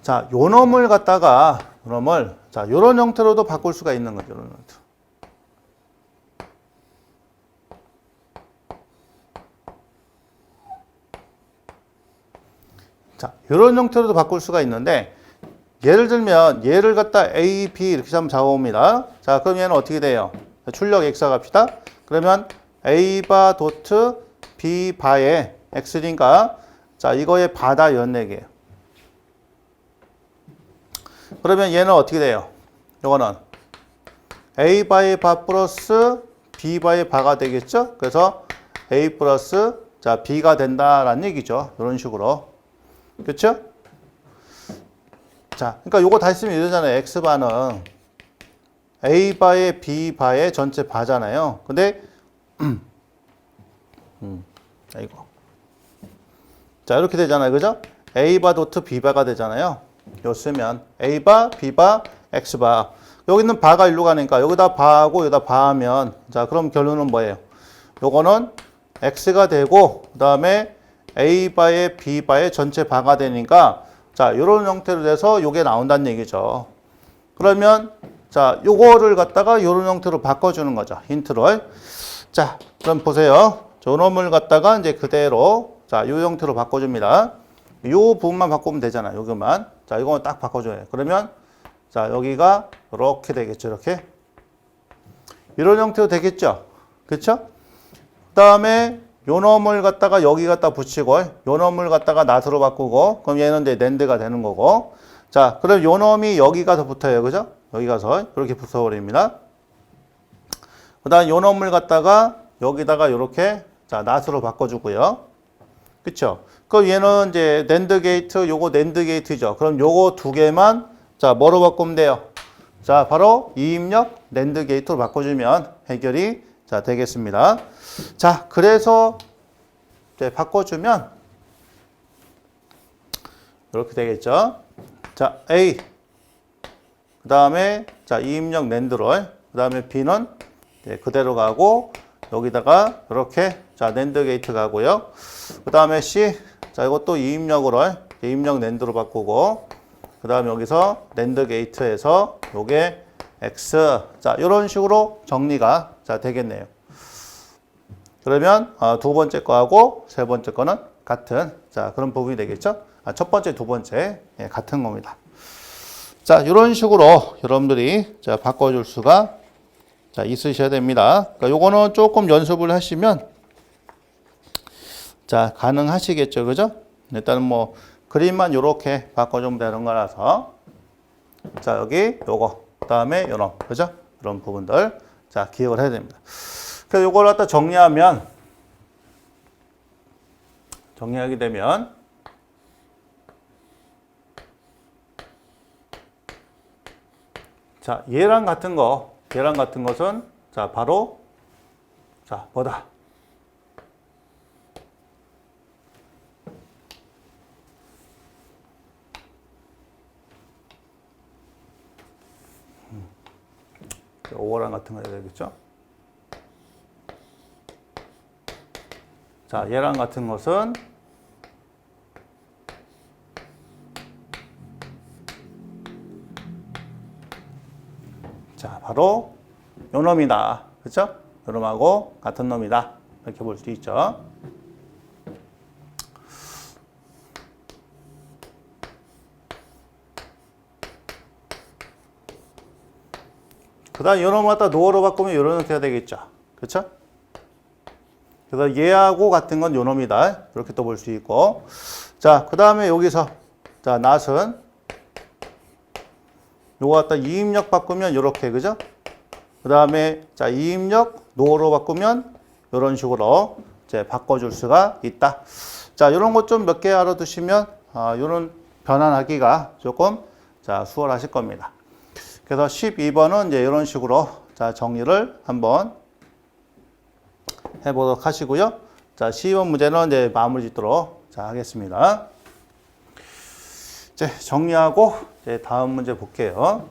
자, 요 놈을 갖다가 놈을 자, 요런 형태로도 바꿀 수가 있는 거죠. 요런 형태. 자, 요런 형태로도 바꿀 수가 있는데 예를 들면 얘를 갖다 A, B 이렇게 한번 잡아봅니다. 자, 그럼 얘는 어떻게 돼요? 출력 X가 갑시다. 그러면 A 바 도트 B 바의 X니까 자, 이거의 바다 이런 얘기예요. 그러면 얘는 어떻게 돼요? 요거는 A 바의 바 플러스 B 바의 바가 되겠죠? 그래서 A 플러스 자 B가 된다라는 얘기죠. 이런 식으로. 그렇죠? 자, 그러니까 요거 다 있으면 이러잖아요. X 바는 A 바의 B 바의 전체 바잖아요. 근데 이거. 자, 이렇게 되잖아요. 그죠? A 바 도트 B 바가 되잖아요. 요 쓰면 A 바, B 바, X 바. 여기 있는 바가 일로 가니까 여기다 바하고 여기다 바하면 자, 그럼 결론은 뭐예요? 요거는 X가 되고 그다음에 A 바의 B 바의 전체 바가 되니까 자, 요런 형태로 돼서 요게 나온다는 얘기죠. 그러면 자, 요거를 갖다가 요런 형태로 바꿔주는 거죠. 힌트를. 자, 그럼 보세요. 저놈을 갖다가 이제 그대로 자, 요 형태로 바꿔줍니다. 요 부분만 바꾸면 되잖아요. 요것만. 자, 이거만 딱 바꿔줘요. 그러면 자, 여기가 이렇게 되겠죠. 이렇게. 이런 형태로 되겠죠. 그렇죠? 그다음에 요 놈을 갖다가 여기 갖다 붙이고 요 놈을 갖다가 낫으로 바꾸고 그럼 얘는 이제 낸드가 되는 거고. 자, 그럼 요 놈이 여기 가서 붙어요. 그죠? 여기 가서 이렇게 붙어버립니다. 그다음 요 놈을 갖다가 여기다가 이렇게 자, 낫으로 바꿔주고요. 그쵸? 그럼 얘는 이제 낸드 게이트, 요거 낸드 게이트죠. 그럼 요거 두 개만 자, 뭐로 바꾸면 돼요? 자, 바로 이입력 낸드 게이트로 바꿔주면 해결이 자, 되겠습니다. 자, 그래서 이제 바꿔주면 이렇게 되겠죠. 자, A. 그 다음에 자, 이입력 낸드로. 그 다음에 B는 그대로 가고 여기다가 이렇게 자, 낸드 게이트 가고요. 그 다음에 C. 자, 이것도 이입력으로 이입력 낸드로 바꾸고 그 다음에 여기서 낸드 게이트에서 요게 X. 자, 이런 식으로 정리가 자, 되겠네요. 그러면 두 번째 거하고 세 번째 거는 같은 자, 그런 부분이 되겠죠. 첫 번째, 두 번째 같은 겁니다. 자, 이런 식으로 여러분들이 자, 바꿔줄 수가 자, 있으셔야 됩니다. 그러니까 요거는 조금 연습을 하시면 자, 가능하시겠죠. 그죠? 일단은 뭐 그림만 요렇게 바꿔주면 되는 거라서 자, 여기 요거 그다음에 요런 그죠? 이런 부분들 자, 기억을 해야 됩니다. 그래서 요걸 갖다 정리하게 되면 자, 얘랑 같은 것은 자, 바로 자, 뭐다? 오거랑 같은 거 해야 되겠죠? 자, 얘랑 같은 것은 자, 바로 요 놈이다. 그렇죠? 요 놈하고 같은 놈이다. 이렇게 볼 수 있죠. 그 다음 요 놈을 갖다 노어로 바꾸면 요런 형태가 되겠죠. 그렇죠? 그래서 얘하고 같은 건 요 놈이다. 이렇게 또 볼 수 있고. 자, 그 다음에 여기서 자, 낫은 요거 갖다 이입력 바꾸면 요렇게 그죠? 그 다음에 자, 이입력 노어로 바꾸면 요런 식으로 이제 바꿔줄 수가 있다. 자, 요런 것 좀 몇 개 알아두시면 요런 변환하기가 조금 자, 수월하실 겁니다. 그래서 12번은 이제 이런 식으로 자, 정리를 한번 해보도록 하시고요. 자, 12번 문제는 이제 마무리 짓도록 자, 하겠습니다. 이제 정리하고 이제 다음 문제 볼게요.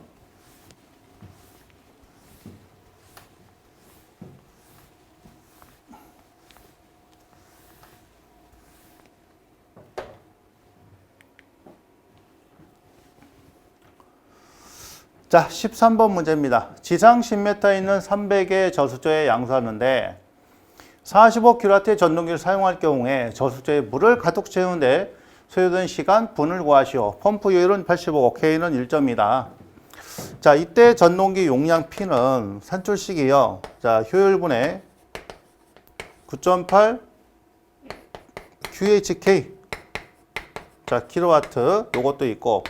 자, 13번 문제입니다. 지상 10m 있는 300의 저수조에 양수하는데 45kW의 전동기를 사용할 경우에 저수조에 물을 가득 채우는데 소요된 시간 분을 구하시오. 펌프 효율은 85, K는 1점이다. 자, 이때 전동기 용량 P는 산출식이요. 자, 효율분의 9.8 QHK. 자, 킬로와트 요것도 있고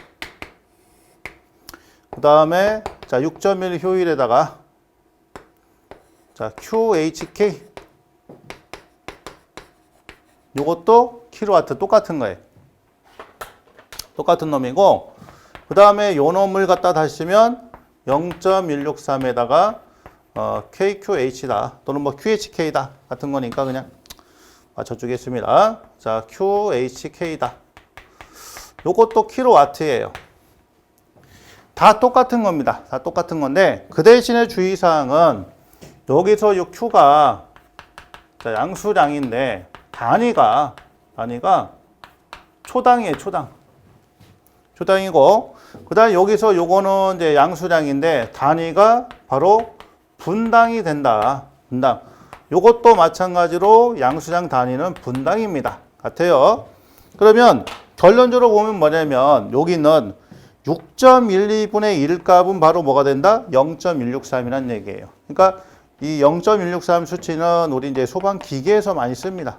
그 다음에 자, 6.1 효율에다가 자, QHK. 요것도 킬로와트 똑같은 거예요. 똑같은 놈이고, 그 다음에 요 놈을 갖다 다시 쓰면 0.163에다가 KQH다. 또는 뭐 QHK다. 같은 거니까 그냥 맞춰주겠습니다. 자, QHK다. 요것도 킬로와트예요. 다 똑같은 겁니다. 다 똑같은 건데, 그 대신에 주의사항은 여기서 요 Q가 자, 양수량인데, 단위가 초당이에요, 초당. 초당이고, 그 다음에 여기서 요거는 이제 양수량인데, 단위가 바로 분당이 된다. 분당. 요것도 마찬가지로 양수량 단위는 분당입니다. 같아요. 그러면 결론적으로 보면 뭐냐면, 여기는 6.12분의 1 값은 바로 뭐가 된다? 0.163이라는 얘기예요. 그러니까 이 0.163 수치는 우리 이제 소방 기계에서 많이 씁니다.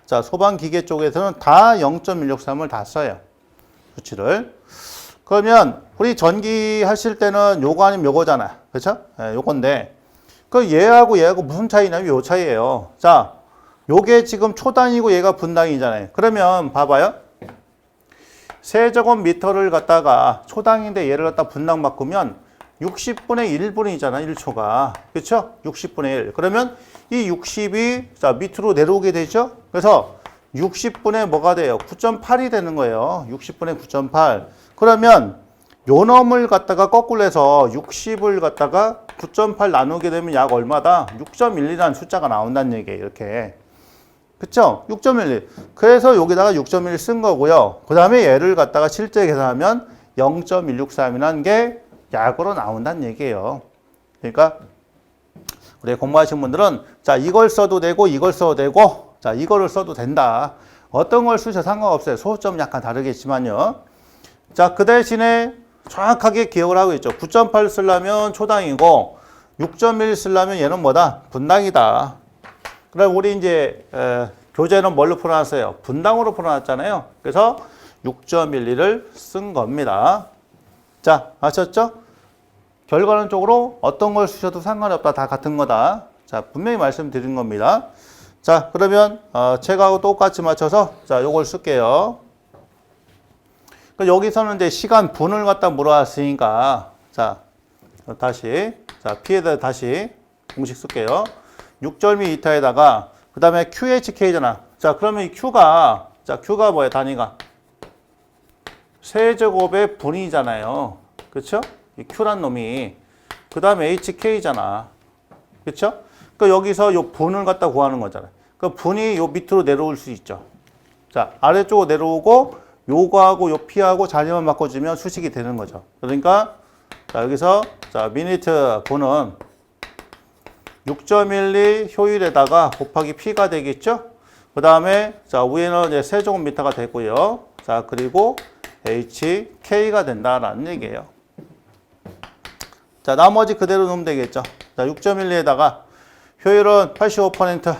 자, 소방 기계 쪽에서는 다 0.163을 다 써요. 수치를. 그러면 우리 전기 하실 때는 요거 아니면 요거잖아. 그렇죠? 네, 요건데 그 얘하고 무슨 차이냐면 요 차이예요. 자, 요게 지금 초단이고 얘가 분당이잖아요. 그러면 봐봐요. 세제곱미터를 갖다가 초당인데 얘를 갖다 분당 바꾸면 60분의 1분이잖아, 1초가. 그렇죠? 60분의 1. 그러면 이 60이 자, 밑으로 내려오게 되죠? 그래서 60분의 뭐가 돼요? 9.8이 되는 거예요. 60분의 9.8. 그러면 요 놈을 갖다가 거꾸로 해서 60을 갖다가 9.8 나누게 되면 약 얼마다? 6.12라는 숫자가 나온다는 얘기예요. 이렇게. 그쵸? 6.12. 그래서 여기다가 6.1 쓴 거고요. 그 다음에 얘를 갖다가 실제 계산하면 0.163이라는 게 약으로 나온다는 얘기예요. 그러니까 우리 공부하신 분들은 자, 이걸 써도 되고 이걸 써도 되고 자, 이거를 써도 된다. 어떤 걸 쓰셔도 상관없어요. 소수점 약간 다르겠지만요. 자, 그 대신에 정확하게 기억을 하고 있죠. 9.8 쓰려면 초당이고 6.1 쓰려면 얘는 뭐다? 분당이다. 그럼 우리 이제 교재는 뭘로 풀어놨어요? 분당으로 풀어놨잖아요. 그래서 6.12를 쓴 겁니다. 자, 아셨죠? 결과는 쪽으로 어떤 걸 쓰셔도 상관이 없다. 다 같은 거다. 자, 분명히 말씀드린 겁니다. 자, 그러면 책하고 똑같이 맞춰서 자, 요걸 쓸게요. 여기서는 이제 시간 분을 갖다 물어왔으니까 자, 다시 자, P에다 다시 공식 쓸게요. 6.2m에다가 그 다음에 QHK잖아. 자, 그러면 이 Q가 자, Q가 뭐야? 단위가 세제곱의 분이잖아요. 그렇죠? 이 Q란 놈이 그 다음에 HK잖아. 그렇죠? 그러니까 여기서 요 분을 갖다 구하는 거잖아요. 그 분이 요 밑으로 내려올 수 있죠. 자, 아래쪽으로 내려오고 요거하고 요 P하고 자리만 바꿔주면 수식이 되는 거죠. 그러니까 자, 여기서 자, 미니트 분은 6.12 효율에다가 곱하기 P가 되겠죠? 그 다음에 자, 위에는 이제 세제곱미터가 되고요. 자, 그리고 HK가 된다라는 얘기예요. 자, 나머지 그대로 넣으면 되겠죠. 자, 6.12에다가 효율은 85%.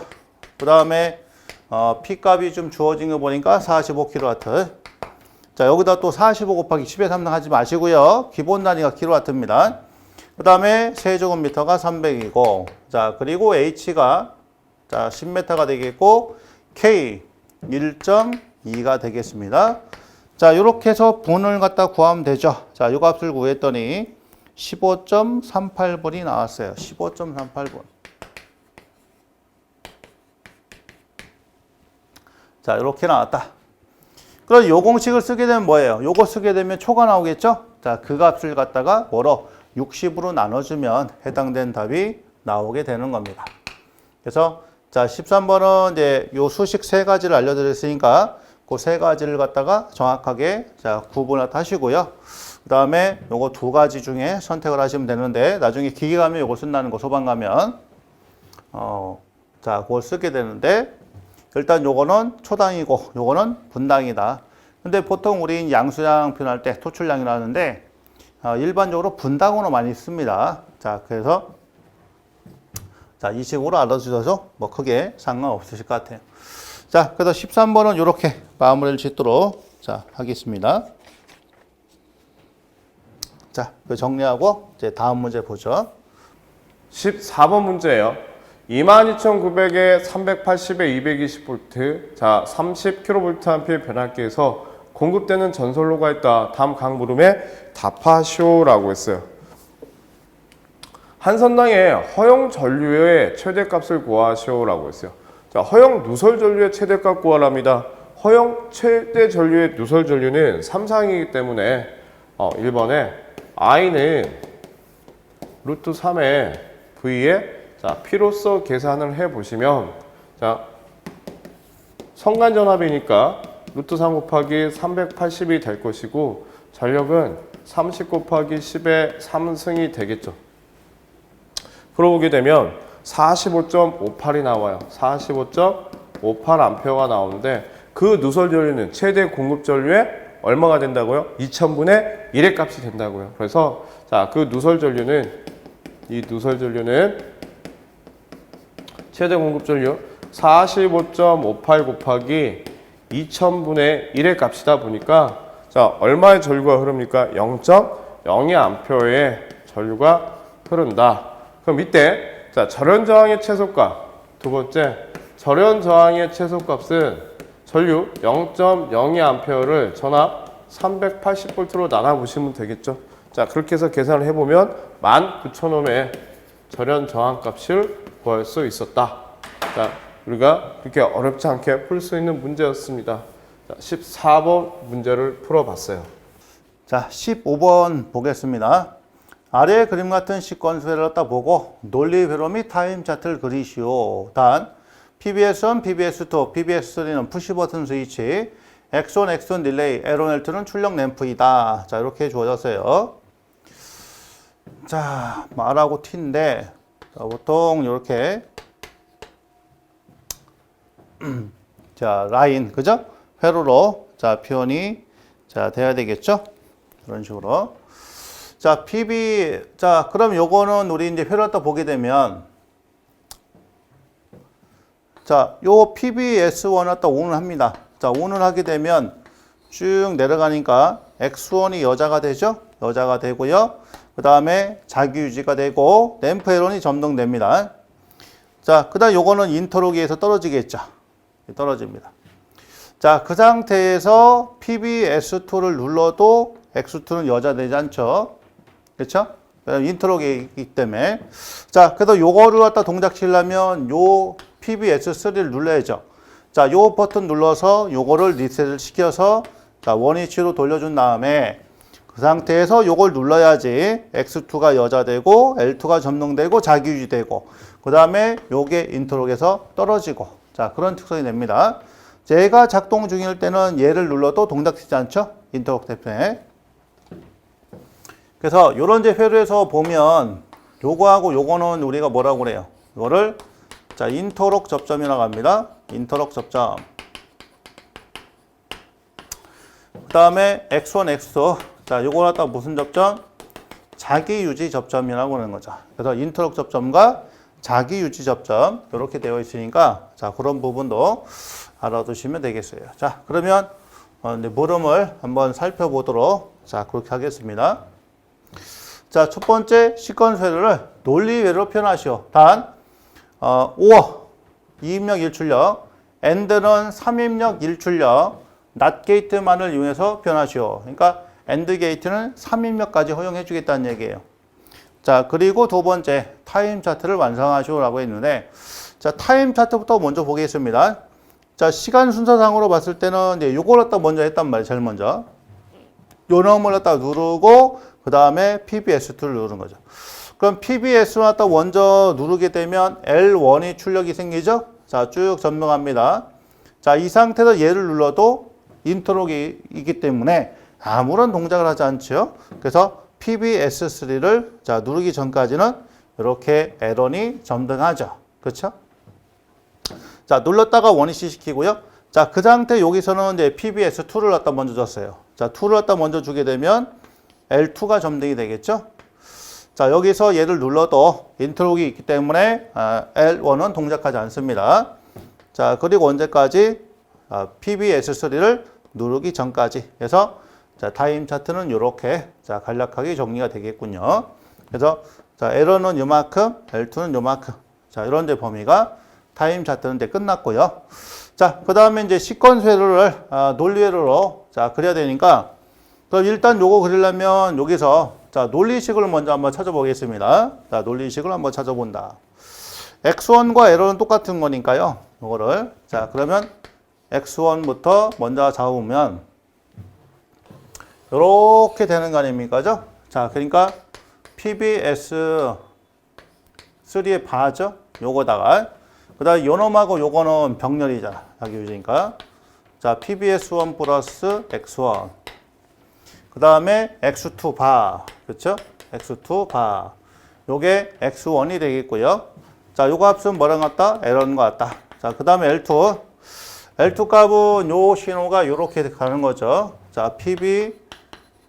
그 다음에 P값이 좀 주어진 거 보니까 45kW. 자, 여기다 또 45 곱하기 10의 3등 하지 마시고요. 기본 단위가 kW입니다. 그 다음에 세제곱미터가 300이고, 자, 그리고 H가 자, 10m가 되겠고, K 1.2가 되겠습니다. 자, 이렇게 해서 분을 갖다 구하면 되죠. 자, 이 값을 구했더니 15.38분이 나왔어요. 15.38분. 자, 이렇게 나왔다. 그럼 요 공식을 쓰게 되면 뭐예요? 요거 쓰게 되면 초가 나오겠죠? 자, 그 값을 갖다가 뭐로? 60으로 나눠주면 해당된 답이 나오게 되는 겁니다. 그래서 자, 13번은 이제 요 수식 세 가지를 알려드렸으니까 그 세 가지를 갖다가 정확하게 자, 구분을 하시고요. 그 다음에 요거 두 가지 중에 선택을 하시면 되는데 나중에 기계 가면 요거 쓴다는 거 소방 가면 자, 그걸 쓰게 되는데 일단 요거는 초당이고 요거는 분당이다. 근데 보통 우리 양수량 표현할 때 토출량이라 하는데 일반적으로 분당으로 많이 씁니다. 자, 그래서 자, 이 식으로 알아주셔서 뭐 크게 상관없으실 것 같아요. 자, 그래서 13번은 이렇게 마무리를 짓도록 자, 하겠습니다. 자, 그 정리하고 이제 다음 문제 보죠. 14번 문제예요. 22,900에 380에 220V, 자 30kVA 변압기에서 공급되는 전선로가 있다. 다음 각 물음에 답하시오라고 했어요. 한 선당의 허용 전류의 최대값을 구하시오라고 했어요. 자, 허용 누설 전류의 최대값 구하랍니다. 허용 최대 전류의 누설 전류는 3상이기 때문에 1번에 I는 루트 3의 V에 자, P로서 계산을 해 보시면 자, 성간전압이니까 루트 3 곱하기 380이 될 것이고 전력은 30 곱하기 10의 3승이 되겠죠. 풀어보게 되면 45.58이 나와요. 45.58A가 나오는데 그 누설 전류는 최대 공급 전류의 얼마가 된다고요? 2000분의 1의 값이 된다고요. 그래서 자, 그 누설 전류는 이 누설 전류는 최대 공급 전류 45.58 곱하기 2000분의 1의 값이다 보니까 자, 얼마의 전류가 흐릅니까? 0.02A의 전류가 흐른다. 그럼 이때 자, 절연 저항의 최소값 두 번째 절연 저항의 최소값은 전류 0.02A를 전압 380V로 나눠 보시면 되겠죠. 자, 그렇게 해서 계산을 해보면 19,000ohm의 절연 저항값을 구할 수 있었다. 자, 우리가 그렇게 어렵지 않게 풀 수 있는 문제였습니다. 자, 14번 문제를 풀어봤어요. 자, 15번 보겠습니다. 아래 그림 같은 시퀀스를 갖다 보고 논리회로 및 타임 차트를 그리시오. 단 PBS1, PBS2, PBS3는 푸시 버튼 스위치, X1, X1 딜레이, L1, L2는 출력 램프이다. 자, 이렇게 주어졌어요. 자, R하고 T인데 자, 보통 이렇게 자, 라인, 그죠? 회로로 자, 표현이 자, 돼야 되겠죠? 이런 식으로. 자, 자, 그럼 요거는 우리 이제 회로를 또 보게 되면 자, 요 PBS1을 또 ON을 합니다. 자, ON을 하게 되면 쭉 내려가니까 X1이 여자가 되죠? 여자가 되고요. 그 다음에 자기 유지가 되고 램프 L1이 점등됩니다. 자, 그 다음 요거는 인터로기에서 떨어지겠죠? 떨어집니다. 자, 그 상태에서 PBS2를 눌러도 X2는 여자 되지 않죠? 그렇죠? 인터로기이기 때문에. 자, 그래서 요거를 갖다 동작시키려면 요 PBS3를 눌러야죠. 자, 요 버튼 눌러서 요거를 리셋을 시켜서 자, 원위치로 돌려준 다음에 그 상태에서 요걸 눌러야지 X2가 여자 되고 L2가 점등되고 자기 유지되고 그 다음에 요게 인터로그에서 떨어지고 자, 그런 특성이 됩니다. 제가 작동 중일 때는 얘를 눌러도 동작되지 않죠? 인터로그 때문에. 그래서 요런 이제 회로에서 보면 요거하고 요거는 우리가 뭐라고 그래요? 이거를 자, 인터록 접점이라고 합니다. 인터록 접점. 그 다음에 X1, X2. 자, 요걸 갖다가 무슨 접점? 자기 유지 접점이라고 하는 거죠. 그래서 인터록 접점과 자기 유지 접점 이렇게 되어 있으니까 자, 그런 부분도 알아두시면 되겠어요. 자, 그러면 이제 물음을 한번 살펴보도록 자, 그렇게 하겠습니다. 자, 첫 번째 시퀀스 회로를 논리 회로로 표현하시오. 단 OR 2입력 1출력, AND는 3입력 1출력, NOT 게이트만을 이용해서 표현하시오. 그러니까 AND 게이트는 3입력까지 허용해 주겠다는 얘기예요. 자, 그리고 두 번째 타임 차트를 완성하시오라고 했는데 자, 타임 차트부터 먼저 보겠습니다. 자, 시간 순서상으로 봤을 때는 이제 요걸 갖다 먼저 했단 말이에요. 제일 먼저. 요 놈을 갖다 누르고 그 다음에 PBS2를 누르는 거죠. 그럼 PBS를 갖다 먼저 누르게 되면 L1이 출력이 생기죠? 자, 쭉 점등합니다. 자, 이 상태에서 얘를 눌러도 인터록이기 때문에 아무런 동작을 하지 않죠. 그래서 PBS3를 자, 누르기 전까지는 이렇게 L1이 점등하죠. 그렇죠? 자, 눌렀다가 원위치 시키고요. 자, 그 상태 여기서는 이제 PBS2를 갖다 먼저 줬어요. 자, 2를 갖다 먼저 주게 되면 L2가 점등이 되겠죠? 자, 여기서 얘를 눌러도 인터록이 있기 때문에 L1은 동작하지 않습니다. 자, 그리고 언제까지? PBS3를 누르기 전까지. 그래서 자, 타임 차트는 이렇게 자, 간략하게 정리가 되겠군요. 그래서 자, L1은 요만큼, L2는 요만큼. 자, 이런 데 범위가 타임 차트는 이제 끝났고요. 자, 그 다음에 이제 시퀀스 회로를 논리회로로 자, 그려야 되니까 그럼 일단 요거 그리려면 여기서 자, 논리식을 먼저 한번 찾아보겠습니다. 자, 논리식을 한번 찾아본다. X1과 L은 똑같은 거니까요. 요거를 자, 그러면 X1부터 먼저 잡으면 요렇게 되는 거 아닙니까? 자, 그러니까 PBS3의 바죠. 요거다가 그다음에 요놈하고 요거는 병렬이잖아. 자기 유지니까. 자, PBS1 플러스 X1. 그다음에 X2 바. 그렇죠? X2 바. 요게 X1이 되겠고요. 자, 요거 합수는 뭐랑 같다? L1과 같다. 자, 그다음에 L2. L2 값은 요 신호가 요렇게 가는 거죠. 자,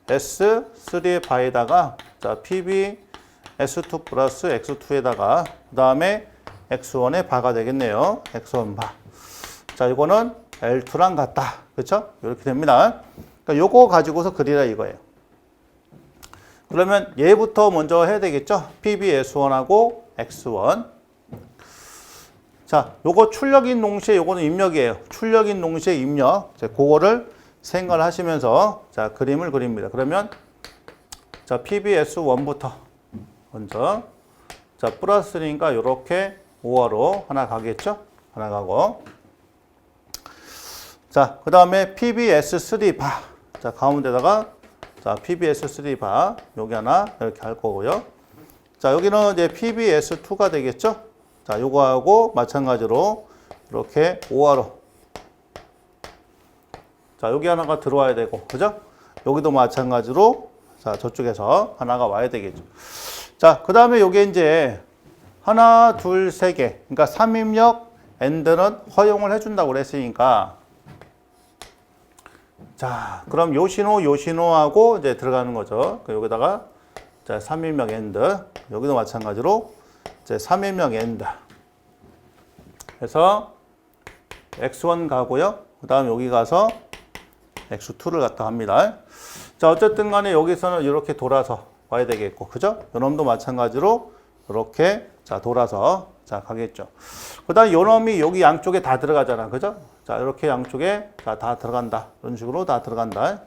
PBS3의 바에다가 자, PBS2 플러스 X2에다가 그다음에 X1의 바가 되겠네요. X1 바. 자, 이거는 L2랑 같다. 그렇죠? 이렇게 됩니다. 그러니까 요거 가지고서 그리라 이거예요. 그러면 얘부터 먼저 해야 되겠죠? PBS1하고 X1. 자, 요거 출력인 동시에 요거는 입력이에요. 출력인 동시에 입력. 자, 그거를 생각을 하시면서 자, 그림을 그립니다. 그러면 자, PBS1부터 먼저 자, 플러스니까 요렇게 5화로 하나 가겠죠? 하나 가고. 자, 그 다음에 PBS3 바. 자, 가운데다가 자, PBS3 바. 여기 하나 이렇게 할 거고요. 자, 여기는 이제 PBS2가 되겠죠? 자, 요거하고 마찬가지로 이렇게 5화로. 자, 여기 하나가 들어와야 되고. 그죠? 여기도 마찬가지로 자, 저쪽에서 하나가 와야 되겠죠. 자, 그 다음에 요게 이제 하나, 둘, 세 개. 그러니까 3입력 AND는 허용을 해준다고 그랬으니까. 자, 그럼 요 신호하고 이제 들어가는 거죠. 여기다가 자, 3입력 AND. 여기도 마찬가지로 이제 3입력 AND. 그래서 X1 가고요. 그 다음 여기 가서 X2를 갖다 합니다. 자, 어쨌든 간에 여기서는 이렇게 돌아서 와야 되겠고, 그죠? 요놈도 마찬가지로 이렇게 자, 돌아서 자, 가겠죠. 그 다음 요놈이 여기 양쪽에 다 들어가잖아. 그죠? 자, 이렇게 양쪽에 자, 다 들어간다. 이런 식으로 다 들어간다.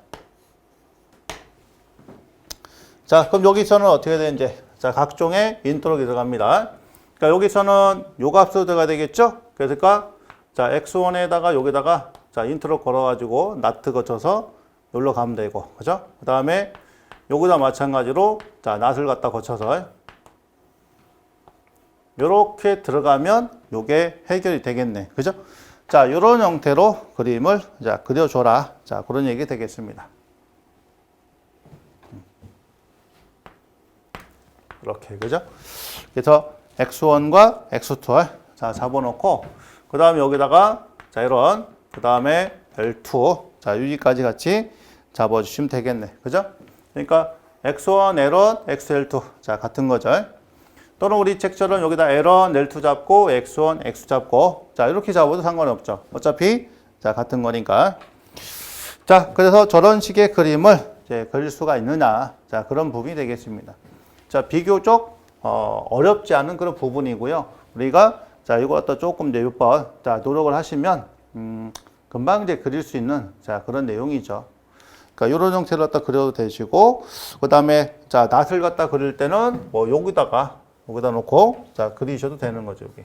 자, 그럼 여기서는 어떻게 되는지. 자, 각종의 인터롤이 들어갑니다. 그러니까 여기서는 요 값으로 들어가야 되겠죠? 그러니까 자, X1에다가 여기다가 자, 인터롤 걸어가지고 나트 거쳐서 여기로 가면 되고. 그죠? 그 다음에 여기다 마찬가지로 자, 낫을 갖다 거쳐서 요렇게 들어가면 요게 해결이 되겠네. 그죠? 자, 요런 형태로 그림을 자, 그려줘라. 자, 그런 얘기 되겠습니다. 이렇게, 그죠? 그래서 X1과 X2를 자, 잡아놓고, 그 다음에 여기다가 자, 이런, 그 다음에 L2, 자, 여기까지 같이 잡아주시면 되겠네. 그죠? 그러니까 X1, L1, XL2. 자, 같은 거죠. 또는 우리 책처럼 여기다 L1, L2 잡고 X1, X 잡고 자, 이렇게 잡아도 상관이 없죠. 어차피 자, 같은 거니까. 자, 그래서 저런 식의 그림을 이제 그릴 수가 있느냐. 자, 그런 부분이 되겠습니다. 자, 비교적 어렵지 않은 그런 부분이고요. 우리가 자, 이거 갖다 조금 이제 몇 번 자, 노력을 하시면 금방 이제 그릴 수 있는 자, 그런 내용이죠. 그러니까 이런 형태로 갖다 그려도 되시고, 그 다음에 자, 낫을 갖다 그릴 때는 뭐 여기다 놓고 자, 그리셔도 되는 거죠, 여기.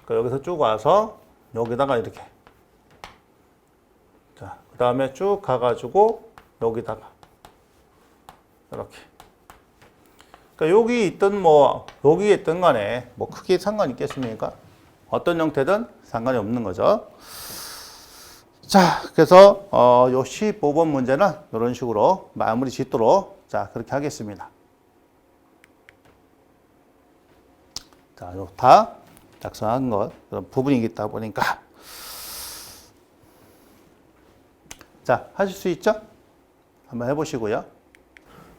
그러니까 여기서 쭉 와서 여기다가 이렇게. 자, 그 다음에 쭉 가가지고 여기다가 이렇게. 그러니까 여기 있든 뭐 여기에 있든 간에 뭐 크게 상관 있겠습니까? 어떤 형태든 상관이 없는 거죠. 자, 그래서 요 15번 문제는 이런 식으로 마무리 짓도록 자, 그렇게 하겠습니다. 자, 요 다 작성한 것 그런 부분이겠다 보니까 자, 하실 수 있죠? 한번 해보시고요.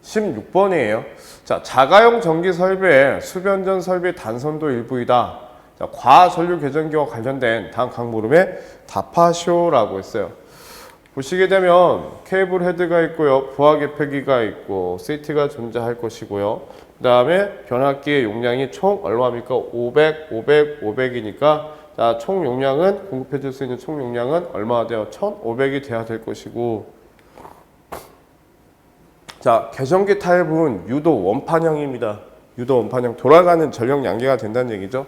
16번이에요. 자, 자가용 전기 설비의 수변전 설비 단선도 일부이다. 자, 과전류 계전기와 관련된 다음 각 물음에 답하시오라고 했어요. 보시게 되면 케이블 헤드가 있고요. 부하 개폐기가 있고 CT가 존재할 것이고요. 그 다음에 변압기의 용량이 총 얼마입니까? 500, 500, 500이니까 자, 총 용량은 공급해 줄 수 있는 총 용량은 얼마가 돼요? 1500이 돼야 될 것이고 자, 계전기 타입은 유도 원판형입니다. 유도 원판형 돌아가는 전력 양계가 된다는 얘기죠.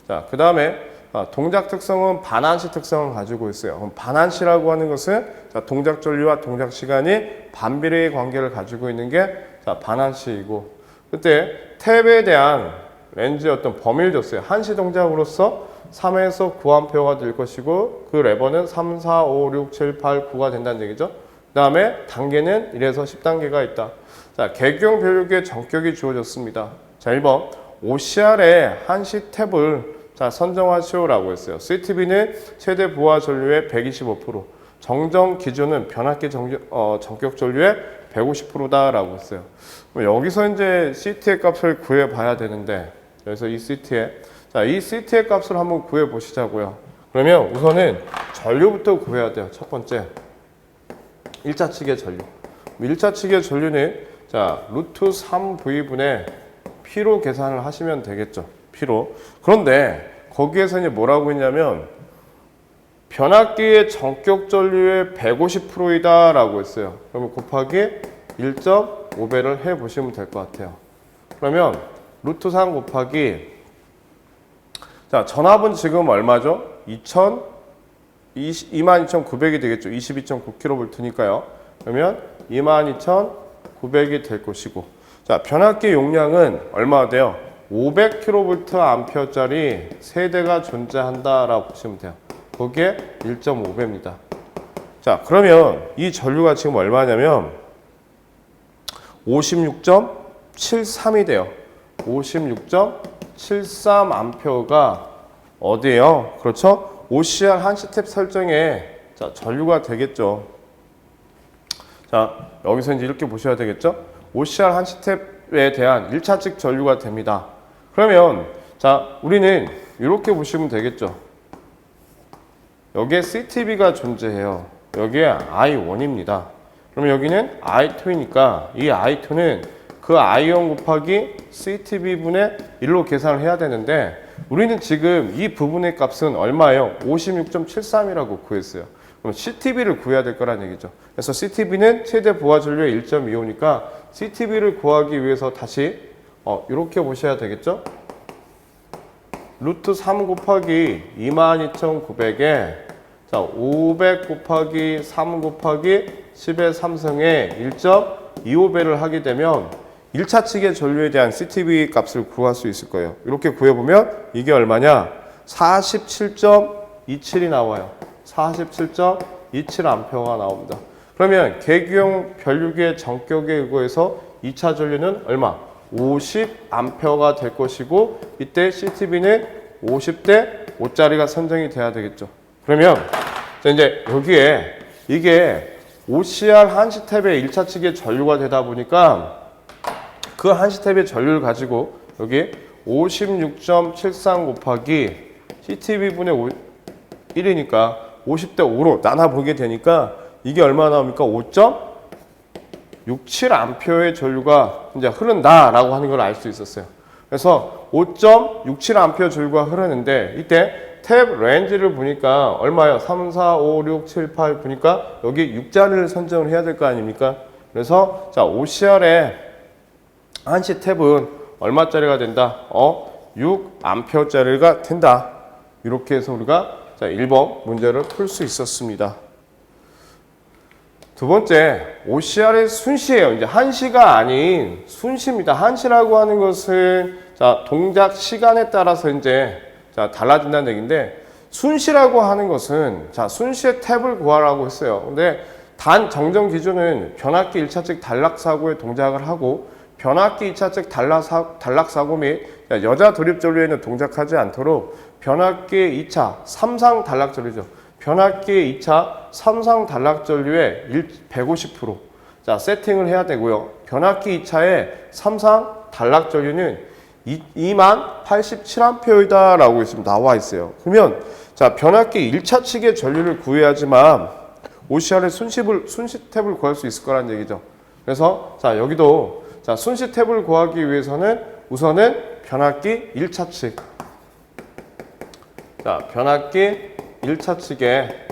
자, 그 다음에 동작 특성은 반환시 특성을 가지고 있어요. 그럼 반환시라고 하는 것은 자, 동작 전류와 동작 시간이 반비례의 관계를 가지고 있는 게 자, 반환시이고 그때 탭에 대한 렌즈의 어떤 범위를 줬어요. 한시 동작으로서 3에서 9A가 될 것이고 그 레버는 3, 4, 5, 6, 7, 8, 9가 된다는 얘기죠. 그 다음에 단계는 1에서 10단계가 있다. 자, 개경 변류기의 전격이 주어졌습니다. 자, 1번 OCR의 한시 탭을 자, 선정하시오라고 했어요. CTB는 최대 부하 전류의 125%, 정정 기준은 변압기 전격 전류의 150%다라고 했어요. 여기서 이제 CT의 값을 구해 봐야 되는데, 여기서 이 CT의 자, 이 CT의 값을 한번 구해 보시자고요. 그러면 우선은 전류부터 구해야 돼요. 첫 번째. 1차 측의 전류. 1차 측의 전류는 자, 루트 3V분의 P로 계산을 하시면 되겠죠. P로. 그런데 거기에서 이제 뭐라고 했냐면 변압기의 전격 전류의 150%이다 라고 했어요. 그러면 곱하기 1.5배를 해 보시면 될 것 같아요. 그러면 루트 3 곱하기 자, 전압은 지금 얼마죠? 22,900이 되겠죠. 22.9kV니까요. 그러면 22,900이 될 것이고 자, 변압기 용량은 얼마가 돼요? 500kVA짜리 세대가 존재한다라고 보시면 돼요. 거기에 1.5배입니다. 자, 그러면 이 전류가 지금 얼마냐면 56.73이 돼요. 56.73A가 어디예요? 그렇죠? OCR 한시 탭 설정에 자, 전류가 되겠죠. 자, 여기서 이제 이렇게 보셔야 되겠죠? OCR 한시 탭에 대한 1차 측 전류가 됩니다. 그러면 자, 우리는 이렇게 보시면 되겠죠. 여기에 CTB가 존재해요. 여기에 I1입니다. 그럼 여기는 I2이니까 이 I2는 그 I1 곱하기 CTB분의 1로 계산을 해야 되는데 우리는 지금 이 부분의 값은 얼마예요? 56.73이라고 구했어요. 그럼 CTB를 구해야 될 거란 얘기죠. 그래서 CTB는 최대 부하 전류의 1.25니까 CTB를 구하기 위해서 다시 이렇게 보셔야 되겠죠? 루트 3 곱하기 22,900에 자, 500 곱하기 3 곱하기 10의 3승에 1.25배를 하게 되면 1차 측의 전류에 대한 CTB 값을 구할 수 있을 거예요. 이렇게 구해보면 이게 얼마냐? 47.27이 나와요. 47.27A가 나옵니다. 그러면 개규형 변류기의 전격에 의거해서 2차 전류는 얼마? 50A가 될 것이고 이때 CTB는 50대 5짜리가 선정이 돼야 되겠죠. 그러면 자, 이제 여기에 이게 OCR 한시 탭의 1차 측의 전류가 되다 보니까 그 한시 탭의 전류를 가지고 여기 56.73 곱하기 CTB분의 1이니까 50대 5로 나눠보게 되니까 이게 얼마 나옵니까? 5.67A의 전류가 이제 흐른다라고 하는 걸 알 수 있었어요. 그래서 5.67A 전류가 흐르는데 이때 탭 렌즈를 보니까 얼마예요? 3, 4, 5, 6, 7, 8 보니까 여기 6자리를 선정을 해야 될 거 아닙니까? 그래서 자, OCR의 한시 탭은 얼마짜리가 된다? 6A짜리가 된다. 이렇게 해서 우리가 자, 1번 문제를 풀 수 있었습니다. 두 번째, OCR의 순시예요. 이제 한시가 아닌 순시입니다. 한시라고 하는 것은 자, 동작 시간에 따라서 이제 자, 달라진다는 얘기인데 순시라고 하는 것은 자, 순시의 탭을 구하라고 했어요. 근데 단 정정 기준은 변압기 1차 측 단락 사고에 동작을 하고 변압기 2차 측 단락 사고 및 여자 돌입 전류에는 동작하지 않도록 변압기 2차 삼상 단락 전류죠. 변압기 2차 삼상 단락 전류의 150% 자, 세팅을 해야 되고요. 변압기 2차의 삼상 단락 전류는 2만87A 라고 있으면 나와 있어요. 그러면 자, 변압기 1차 측의 전류를 구해야지만 OCR의 순시 탭을 구할 수 있을 거란 얘기죠. 그래서 자 여기도 자 순시 탭을 구하기 위해서는 우선은 변압기 1차 측. 자 변압기 1차 측에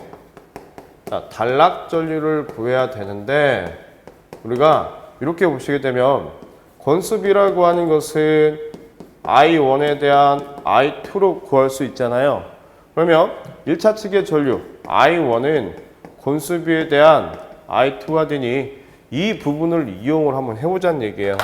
자 단락 전류를 구해야 되는데 우리가 이렇게 보시게 되면 권수비라고 하는 것은 I1에 대한 I2로 구할 수 있잖아요. 그러면 1차 측의 전류 I1은 권수비에 대한 I2가 되니 이 부분을 이용을 한번 해보자는 얘기예요.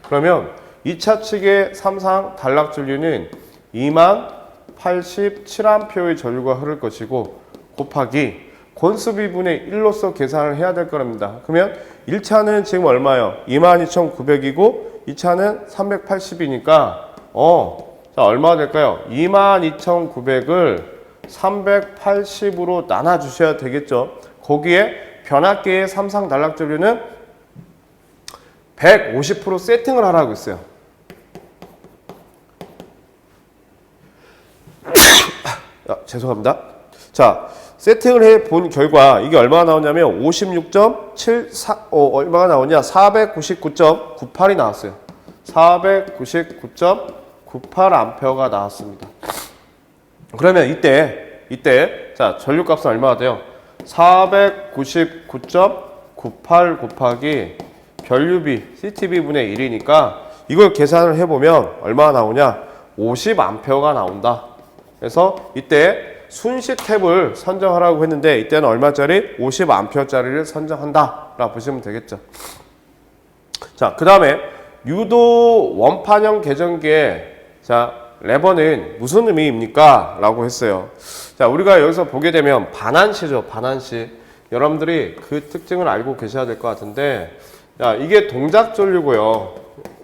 그러면 2차 측의 삼상 단락 전류는 2087A의 전류가 흐를 것이고 곱하기 권수비분의 1로서 계산을 해야 될 겁니다. 그러면 1차는 지금 얼마예요? 22,900이고 2차는 380이니까 자 얼마가 될까요? 22,900을 380으로 나눠 주셔야 되겠죠. 거기에 변압기의 삼상 단락 전류는 150% 세팅을 하라고 했어요. 죄송합니다. 자, 세팅을 해 본 결과 이게 얼마가 나오냐면 56.74 얼마가 나오냐? 499.98이 나왔어요. 499.98 암페어가 나왔습니다. 그러면 이때 자, 전류값은 얼마가 돼요? 499.98 곱하기 변류비 CTB분의 1이니까 이걸 계산을 해보면 얼마가 나오냐? 50A가 나온다. 그래서 이때 순시 탭을 선정하라고 했는데 이때는 얼마짜리? 50A짜리를 선정한다 라고 보시면 되겠죠. 자, 그 다음에 유도 원판형 계전기의 자 레버는 무슨 의미입니까? 라고 했어요. 자, 우리가 여기서 보게 되면 반환시죠. 반환시. 여러분들이 그 특징을 알고 계셔야 될 것 같은데 자, 이게 동작 전류고요.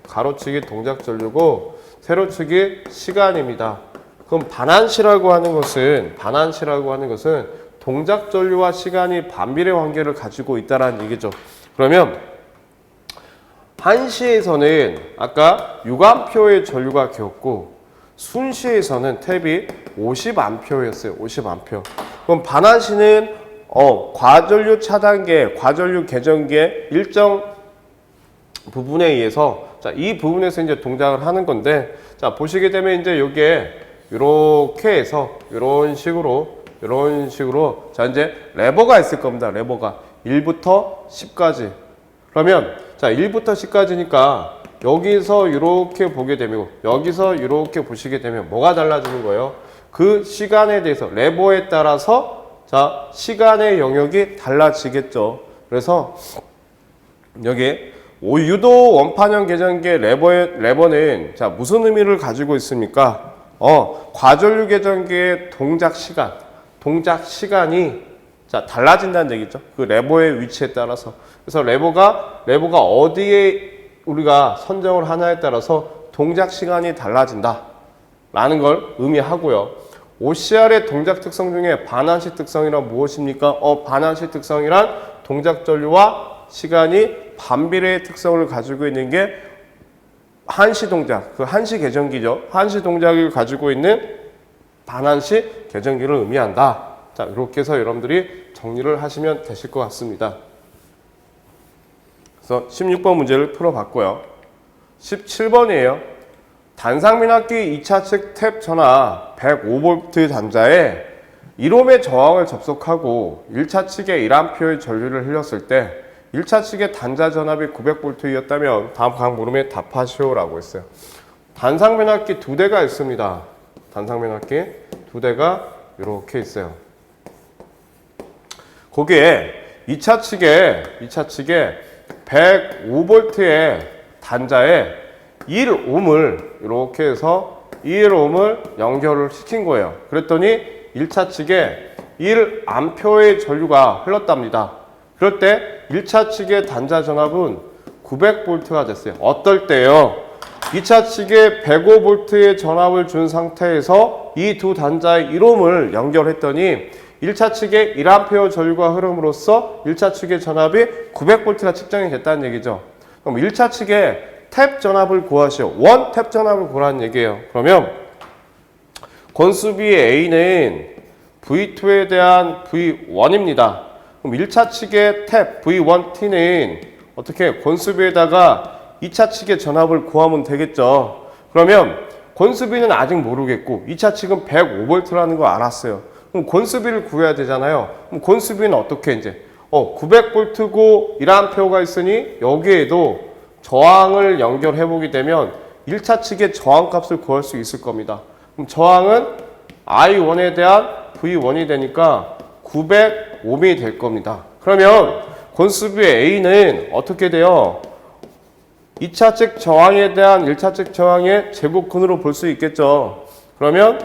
가로치기 동작 전류고 세로치기 시간입니다. 그럼 반환시라고 하는 것은 동작 전류와 시간이 반비례 관계를 가지고 있다라는 얘기죠. 그러면 한시에서는 아까 6A의 전류가 되었고 순시에서는 탭이 50A였어요. 50A. 그럼 반환시는 과전류 차단계, 과전류 개전기의 일정 부분에 의해서 자, 이 부분에서 이제 동작을 하는 건데 자, 보시게 되면 이제 여기에 이렇게 해서 이런 식으로 자 이제 레버가 있을 겁니다. 레버가 1부터 10까지. 그러면 자 1부터 10까지니까 여기서 이렇게 보게 되면 여기서 이렇게 보시게 되면 뭐가 달라지는 거예요? 그 시간에 대해서 레버에 따라서 자 시간의 영역이 달라지겠죠. 그래서 여기 유도 원판형 계전기의 레버는 자 무슨 의미를 가지고 있습니까? 과전류 계전기의 동작 시간이 자 달라진다는 얘기죠. 그 레버의 위치에 따라서. 그래서 레버가 어디에 우리가 선정을 하냐에 따라서 동작 시간이 달라진다 라는 걸 의미하고요. OCR의 동작 특성 중에 반환시 특성이란 무엇입니까? 반환시 특성이란 동작 전류와 시간이 반비례의 특성을 가지고 있는 게 한시 동작, 그 한시 계전기죠. 한시 동작을 가지고 있는 반환시 계전기를 의미한다. 자, 이렇게 해서 여러분들이 정리를 하시면 되실 것 같습니다. 그래서 16번 문제를 풀어봤고요. 17번이에요. 단상민압기 2차 측 탭 전화 105V 단자에 1옴의 저항을 접속하고 1차 측에 1A의 전류를 흘렸을 때 1차 측의 단자 전압이 900V였다면 다음 각 물음에 답하시오라고 했어요. 단상면압기 2대가 있습니다. 단상면압기 2대가 이렇게 있어요. 거기에 2차 측에 105V의 단자에 1옴을 이렇게 해서 1옴을 연결을 시킨 거예요. 그랬더니 1차 측에 1A의 전류가 흘렀답니다. 그럴 때 1차 측의 단자 전압은 900V가 됐어요. 어떨 때요? 2차 측에 105V의 전압을 준 상태에서 이 두 단자의 1옴을 연결했더니 1차 측에 1A 전류가 흐름으로써 1차 측의 전압이 900V가 측정이 됐다는 얘기죠. 그럼 1차 측에 탭 전압을 구하시오. 원 탭 전압을 구하라는 얘기예요. 그러면 권수비 A는 V2에 대한 V1입니다. 그럼 1차 측의 탭 V1T는 어떻게 권수비에다가 2차 측의 전압을 구하면 되겠죠. 그러면 권수비는 아직 모르겠고 2차 측은 105V라는 거 알았어요. 그럼 권수비를 구해야 되잖아요. 그럼 권수비는 어떻게 이제 900V고 1A가 있으니 여기에도 저항을 연결해 보게 되면 1차 측의 저항값을 구할 수 있을 겁니다. 그럼 저항은 I1에 대한 V1이 되니까 900ohm이 될 겁니다. 그러면 권수비의 A는 어떻게 돼요? 2차 측 저항에 대한 1차 측 저항의 제곱근으로 볼 수 있겠죠. 그러면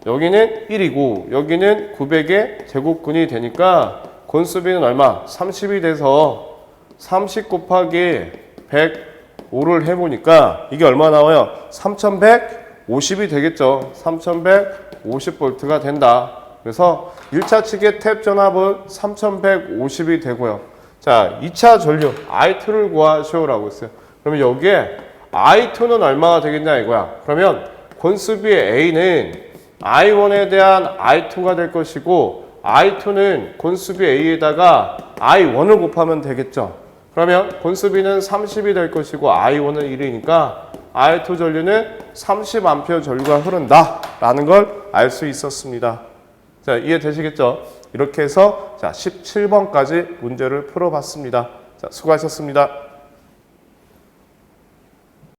여기는 1이고 여기는 900의 제곱근이 되니까 권수비는 얼마? 30이 돼서 30 곱하기 105를 해보니까 이게 얼마 나와요? 3150이 되겠죠. 3150V가 된다. 그래서 1차 측의 탭 전압은 3150이 되고요. 자, 2차 전류 I2를 구하시오라고 했어요. 그러면 여기에 I2는 얼마가 되겠냐 이거야. 그러면 권수비의 A는 I1에 대한 I2가 될 것이고 I2는 권수비 A에다가 I1을 곱하면 되겠죠. 그러면 권수비는 30이 될 것이고 I1은 1이니까 I2 전류는 30A 전류가 흐른다 라는 걸 알 수 있었습니다. 자, 이해되시겠죠? 이렇게 해서 자 17번까지 문제를 풀어봤습니다. 자, 수고하셨습니다.